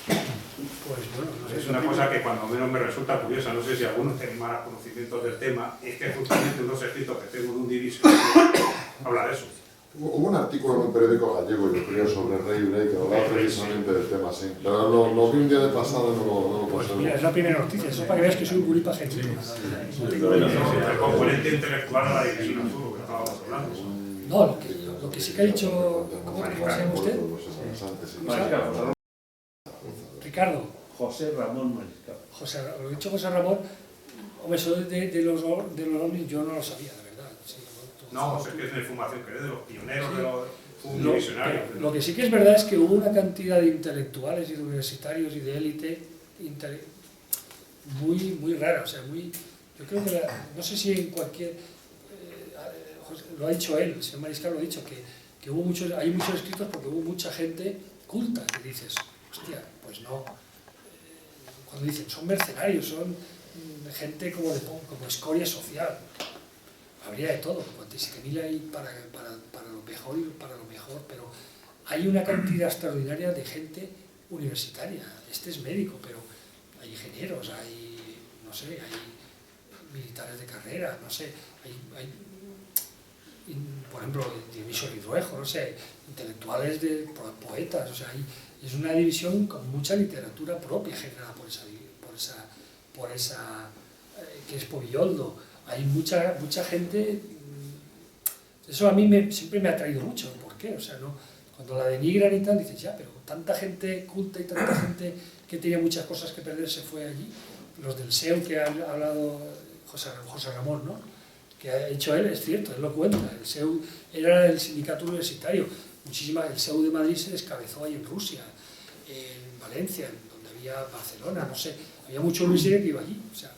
Pues bueno, no sé. Es una cosa que cuando menos me resulta curiosa, no sé si algunos tienen más conocimientos del tema, es que justamente unos escritos que tengo en un divisionario habla de eso. Hubo un artículo en un periódico gallego, yo creo, sobre Ray Bray, que hablaba precisamente del tema, sí. Pero lo vi un día de pasada y no lo Pues conservo. mira, es la primera noticia, eso para que veas que soy un guripa genuino. El componente intelectual de la división azul, lo que estábamos hablando. No, lo que sí que ha dicho, ¿cómo se llama usted? Mariscal. Ricardo. José Ramón Mariscal. Lo que ha dicho José Ramón, hombre, eso de los ovnis yo no lo sabía, de verdad. Sí, No, pues es que es de información que es de los pioneros Sí. de los divisionarios. Lo que sí que es verdad es que hubo una cantidad de intelectuales y de universitarios y de élite muy rara, o sea, yo creo que, no sé si en cualquier, lo ha dicho él, el señor Mariscal lo ha dicho, que hay muchos escritos porque hubo mucha gente culta, que dices, hostia, pues no, cuando dicen, son mercenarios, son gente como escoria social, habría de todo, cuanto 7.000 hay para lo mejor y para lo mejor, pero hay una cantidad extraordinaria de gente universitaria. Este es médico, pero hay ingenieros, hay, no sé, hay militares de carrera, no sé, por ejemplo, Dionisio Ridruejo, no sé, intelectuales, poetas, o sea, es una división con mucha literatura propia generada por esa que es Poviloldo. Hay mucha gente, eso a mí siempre me ha atraído mucho, ¿por qué? O sea, no, cuando la denigran y tal, dices, ya, pero tanta gente culta y tanta gente que tenía muchas cosas que perder se fue allí. Los del SEU que ha hablado José Ramón, ¿no? Que ha hecho él, es cierto, él lo cuenta, el SEU era el sindicato universitario, el SEU de Madrid se descabezó ahí en Rusia, en Valencia, donde había Barcelona, no sé, había mucho universitario que iba allí, o sea,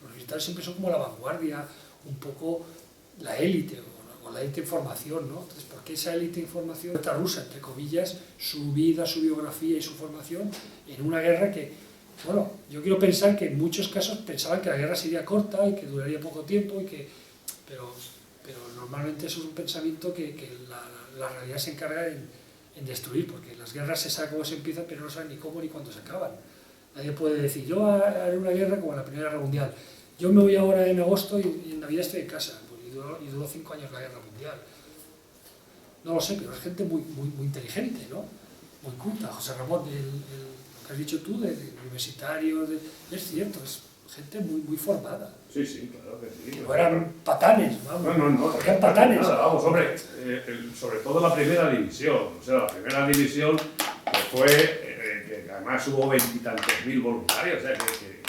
los universitarios siempre son como la vanguardia, un poco la élite, o la élite en formación, ¿no? Entonces, ¿por qué esa élite en formación rusa, entre comillas, su vida, su biografía y su formación en una guerra que, bueno, yo quiero pensar que en muchos casos pensaban que la guerra sería corta y que duraría poco tiempo, pero normalmente eso es un pensamiento que la realidad se encarga en destruir, porque las guerras se sabe cómo se empiezan, pero no saben ni cómo ni cuándo se acaban. Nadie puede decir, yo haré una guerra como la Primera Guerra Mundial. Yo me voy ahora en agosto y en Navidad estoy en casa. Y duró 5 años la Guerra Mundial. No lo sé, pero es gente muy inteligente, ¿no? Muy culta. José Ramón, lo que has dicho tú, de universitarios, es cierto, es gente muy formada. Sí, sí, claro que sí. No eran patanes, vamos. No. Eran patanes. Nada, vamos, hombre, sobre todo la primera división. O sea, la primera división fue, que además hubo 20 y tantos mil voluntarios, o sea, que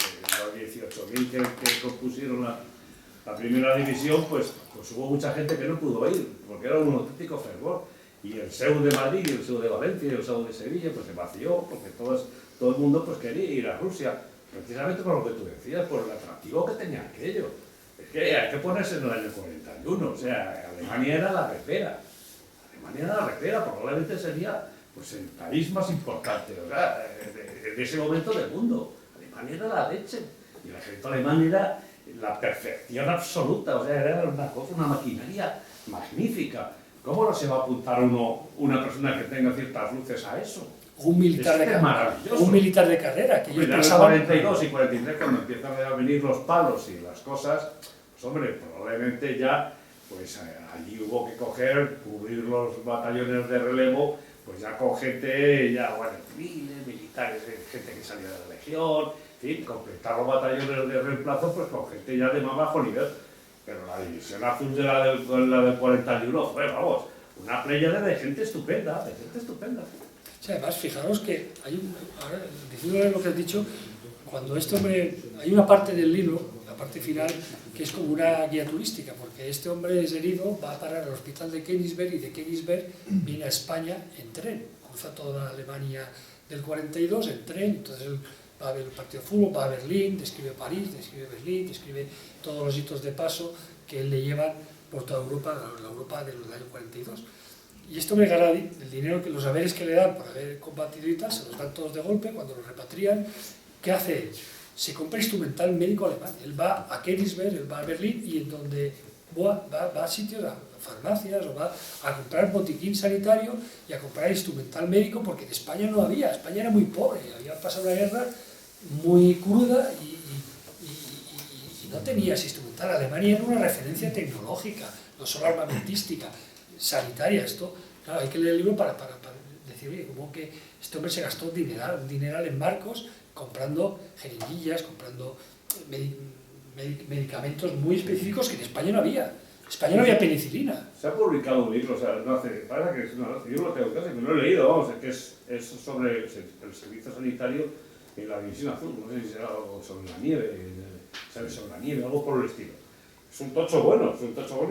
los 18.000 que compusieron la primera división, pues hubo mucha gente que no pudo ir, porque era un auténtico fervor. Y el SEU de Madrid, y el SEU de Valencia, y el SEU de Sevilla, pues se vació, porque todo el mundo pues quería ir a Rusia, precisamente por lo que tú decías, por el atractivo que tenía aquello. Es que hay que ponerse en el año 41, o sea, Alemania era la repera. Probablemente sería pues, el país más importante, o sea, de ese momento del mundo. Alemania era la leche, y el ejército alemán era la perfección absoluta, o sea, era una maquinaria magnífica. ¿Cómo no se va a apuntar una persona que tenga ciertas luces a eso? Un militar de carrera, que en los 42 y 43, cuando empiezan a venir los palos y las cosas, pues hombre, probablemente ya, pues allí hubo que cubrir los batallones de relevo, pues ya con gente, ya, bueno, civiles, militares, gente que salía de la legión, en fin, completar los batallones de reemplazo, pues con gente ya de más bajo nivel. Pero la división azul de la del 41 fue, vamos, una pléyade de gente estupenda, Sí, además, fijaros que ahora, diciendo lo que has dicho, cuando este hombre, hay una parte del libro, la parte final, que es como una guía turística, porque este hombre es herido, va a parar al hospital de Königsberg y de Königsberg viene a España en tren, cruza toda Alemania del 42 en tren, entonces él va a ver el partido de fútbol, va a Berlín, describe París, describe Berlín, describe todos los hitos de paso que él le llevan por toda Europa, la Europa del año 42. Y esto me gana el dinero, que los haberes que le dan por haber combatido y tal, se los dan todos de golpe. Cuando los repatrian, ¿qué hace él? Se compra instrumental médico alemán. Él va a Königsberg, él va a Berlín, y en donde va a sitios, a farmacias, o va a comprar botiquín sanitario y a comprar instrumental médico, porque en España no había. España era muy pobre, había pasado una guerra muy cruda y no tenía ese instrumental. Alemania era una referencia tecnológica, no solo armamentística, sanitaria. Esto, claro, hay que leer el libro para decir, oye, como que este hombre se gastó un dineral en barcos comprando jeringuillas, comprando medicamentos muy específicos que en España no había. En España no había penicilina. Se ha publicado un libro, o sea, no hace, parece que es una, yo lo tengo casi, pero lo he leído, vamos, que es sobre el servicio sanitario en la División Azul, no sé si será algo sobre la nieve, sobre la nieve, algo por el estilo. Es un tocho bueno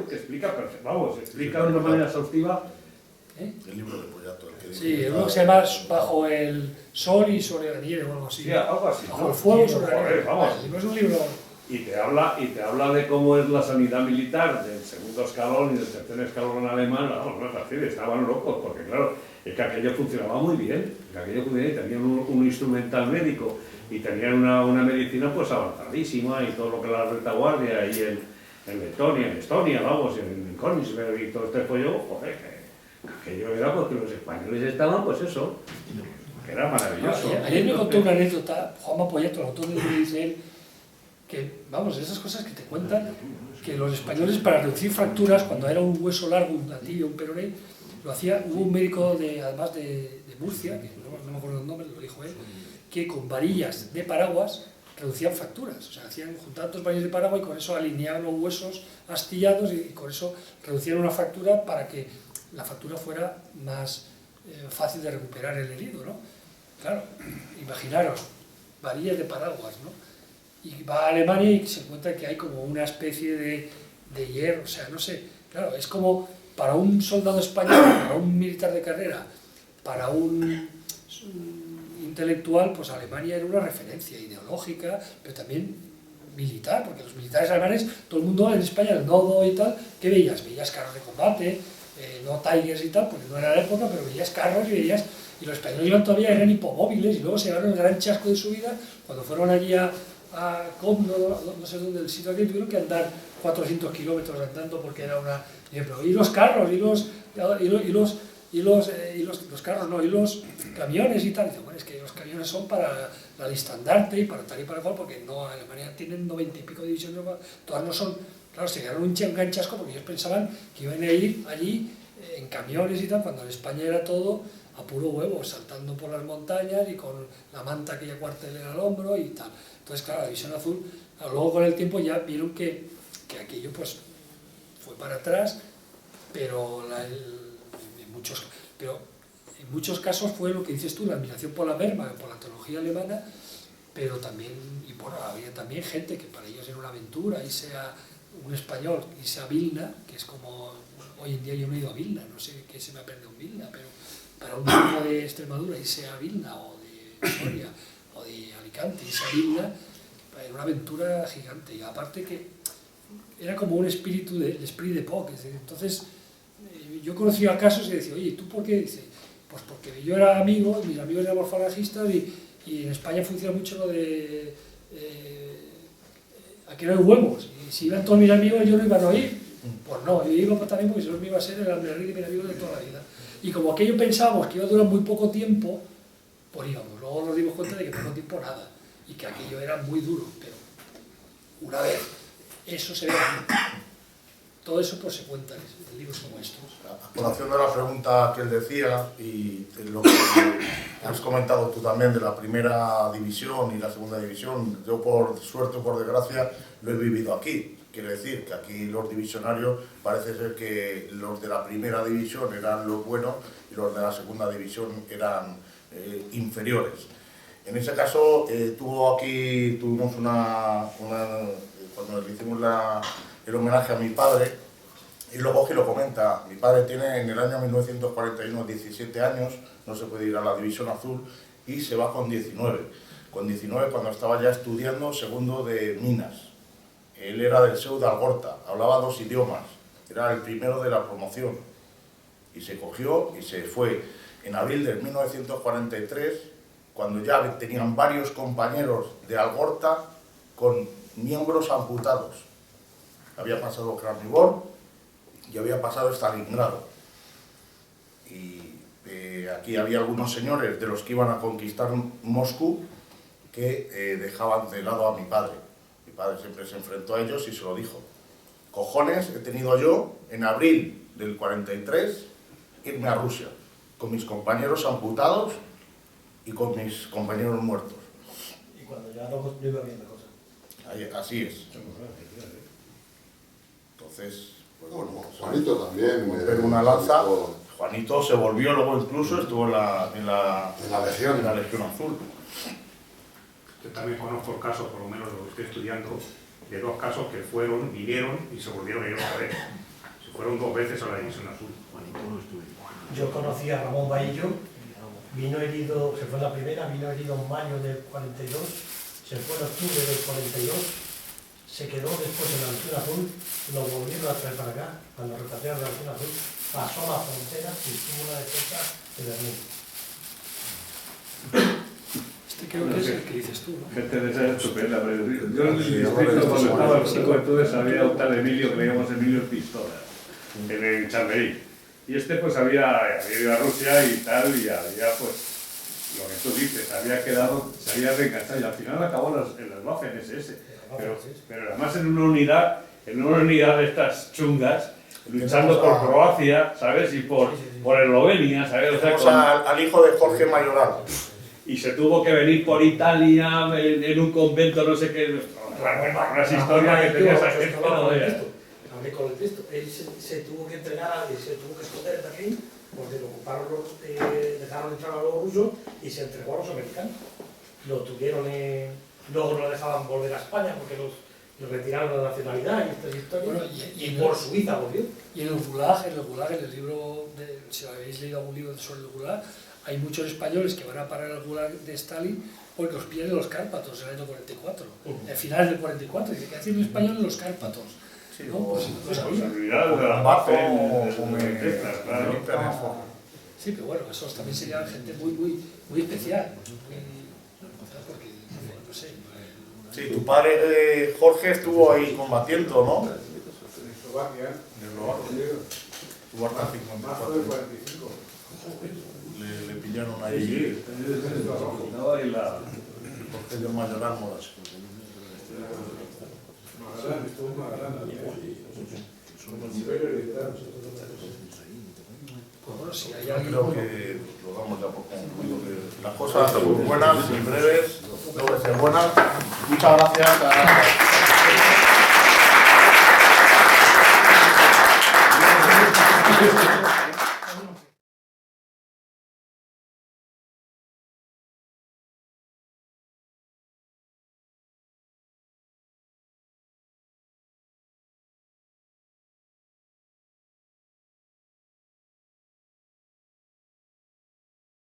que explica, vamos, explica de una manera exhaustiva. El libro de Pollato, el que Sí, uno se llama Bajo el sol y sobre la nieve o algo así. Sí, algo así. Bajo el fuego y sobre la nieve. Vamos. No es un libro... Y te habla de cómo es la sanidad militar del segundo escalón y del tercer escalón alemán. Vamos, no es así, estaban locos, porque claro, es que aquello funcionaba muy bien, tenían un instrumental médico y tenían una medicina pues avanzadísima, y todo lo que era la retaguardia y en Letonia, en Estonia, vamos, en Königsberg y todo este pollo, joder, que aquello era porque los españoles estaban, pues eso, que era maravilloso. Ayer me contó una anécdota, Juanma Pollato, el autor del libro, dice él, que, vamos, esas cosas que te cuentan, que los españoles, para reducir fracturas, cuando era un hueso largo, un tibia, un peroné, lo hacía. Hubo un médico, además de Murcia, que no me acuerdo el nombre, lo dijo él, que con varillas de paraguas reducían fracturas. O sea, juntaban dos varillas de paraguas y con eso alineaban los huesos astillados, y con eso reducían una fractura para que la fractura fuera más fácil de recuperar el herido, ¿no? Claro, imaginaros, varillas de paraguas, ¿no? Y va a Alemania y se encuentra que hay como una especie de hierro, o sea, no sé, claro, es como para un soldado español, para un militar de carrera, para un intelectual, pues Alemania era una referencia ideológica, pero también militar, porque los militares alemanes, todo el mundo en España, el nodo y tal, ¿qué veías? Veías carros de combate, no Tigers y tal, porque no era la época, pero veías carros y los españoles todavía eran hipomóviles, y luego se llevaron el gran chasco de su vida cuando fueron allí a Comno, no sé dónde, el sitio aquí, tuvieron que andar 400 kilómetros andando porque era una... Y los carros, y los carros no, y los camiones y tal. Y dice, bueno, es que los camiones son para la listandarte y para tal y para cual, porque no, Alemania tienen 90 y pico divisiones, todas no son... Claro, se quedaron un gran chasco porque ellos pensaban que iban a ir allí en camiones y tal, cuando en España era todo a puro huevo, saltando por las montañas y con la manta aquella cuartelera al hombro y tal. Entonces, claro, la División Azul, luego con el tiempo ya vieron que aquello pues fue para atrás, pero en muchos casos fue lo que dices tú, la admiración por la Wehrmacht, por la tecnología alemana, pero también, y bueno, había también gente que para ellos era una aventura, irse a un español, irse a Vilna, que es como, hoy en día yo no he ido a Vilna, no sé qué se me ha perdido en Vilna, pero para un niño de Extremadura irse a Vilna o de Soria o de Alicante, irse a Vilna, era una aventura gigante, y aparte que era como un espíritu el esprit de Poc. Entonces yo conocía casos y decía, oye, ¿tú por qué? Dice, pues porque yo era amigo, mis amigos éramos falangistas, y en España funciona mucho lo de aquí no hay huevos, y si iban todos mis amigos yo no iba a oír. Pues no, yo iba también porque si no me iba a ser el hambre de mis amigos de toda la vida. Y como aquello pensábamos que iba a durar muy poco tiempo, pues íbamos. Luego nos dimos cuenta de que poco tiempo nada, y que aquello era muy duro, pero una vez eso se ve, Todo eso pues se cuenta en libros como estos. A colación de la pregunta que él decía y de lo que has comentado tú también de la primera división y la segunda división, yo por suerte o por desgracia lo he vivido aquí. Quiere decir que aquí los divisionarios parece ser que los de la primera división eran los buenos y los de la segunda división eran inferiores. En ese caso tuvimos cuando le hicimos el homenaje a mi padre, y luego que lo comenta, mi padre tiene en el año 1941 17 años, no se puede ir a la División Azul y se va con 19. Con 19 cuando estaba ya estudiando segundo de Minas. Él era del SEU de Algorta, hablaba 2 idiomas, era el primero de la promoción. Y se cogió y se fue. En abril de 1943, cuando ya tenían varios compañeros de Algorta con miembros amputados. Había pasado Krasnivor y había pasado Stalingrado. Y aquí había algunos señores de los que iban a conquistar Moscú que dejaban de lado a mi padre. Mi padre siempre se enfrentó a ellos y se lo dijo. Cojones he tenido yo, en abril del 43, irme a Rusia, con mis compañeros amputados y con mis compañeros muertos. Y cuando ya no iba bien la cosa. Así es. Entonces, pues bueno, Juanito también. pero una lanza. Juanito se volvió, luego incluso estuvo en la Legión Azul. Yo también conozco casos, por lo menos lo estoy estudiando, de 2 casos que vinieron y se volvieron a ir otra vez. Se fueron 2 veces a la División Azul. Yo conocí a Ramón Bahillo, vino herido, se fue en la primera, vino herido en mayo del 42, se fue en octubre del 42, se quedó después en la División Azul, lo volvieron a traer para acá, cuando repatriaron la División Azul, pasó la frontera y estuvo en la defensa de Berlín. Este creo que es el que dices tú, ¿no? Gente de esa estupenda, pero yo en el distrito cuando estaba en juventudes había un tal Emilio, que le llamamos Emilio Pistola, en Chamberí. Y este pues había ido a Rusia y tal, y había pues, lo que tú dices, había quedado, se había reenganchado y al final acabó en las Waffen-SS. Pero además en una unidad de estas chungas, luchando por Croacia, ¿sabes? Y por Eslovenia, ¿sabes? O sea, Tenemos al hijo de Jorge Mayoral. Y se tuvo que venir por Italia en un convento, no sé qué, unas historias que tenía esa gente. Hablé con el texto, él se tuvo que entregar, se tuvo que esconder de aquí, porque lo ocuparon dejaron entrar a los rusos y se entregó a los americanos. Lo tuvieron, luego no lo dejaban volver a España porque los retiraron la nacionalidad y estas historias, Bueno, y por Suiza volvió. Y en el Gulag, en el libro, si habéis leído algún libro sobre el Gulag, hay muchos españoles que van a parar al Gulag de Stalin porque los pillan en los Cárpatos en el año 44, al final del 44, dice que hacen un español en los Cárpatos. Sí, ¿no? Pues no sabía. De la Sí, pero bueno, esos también serían gente muy especial. Porque, no sé. Sí, tu padre Jorge estuvo ahí combatiendo, ¿no? En Eslovaquia. En Eslovaquia. Estuvo hasta 54. 45. Le pillaron ahí. Estaba en la... Jorge de Mayoral Moras. Magalán, estuvo en Magalán. Como el imperio militar. Pues bueno, si hay Yo alguien... creo que lo damos ya por concluido. Que las cosas son buenas y breves, deben ser buenas. Muchas gracias.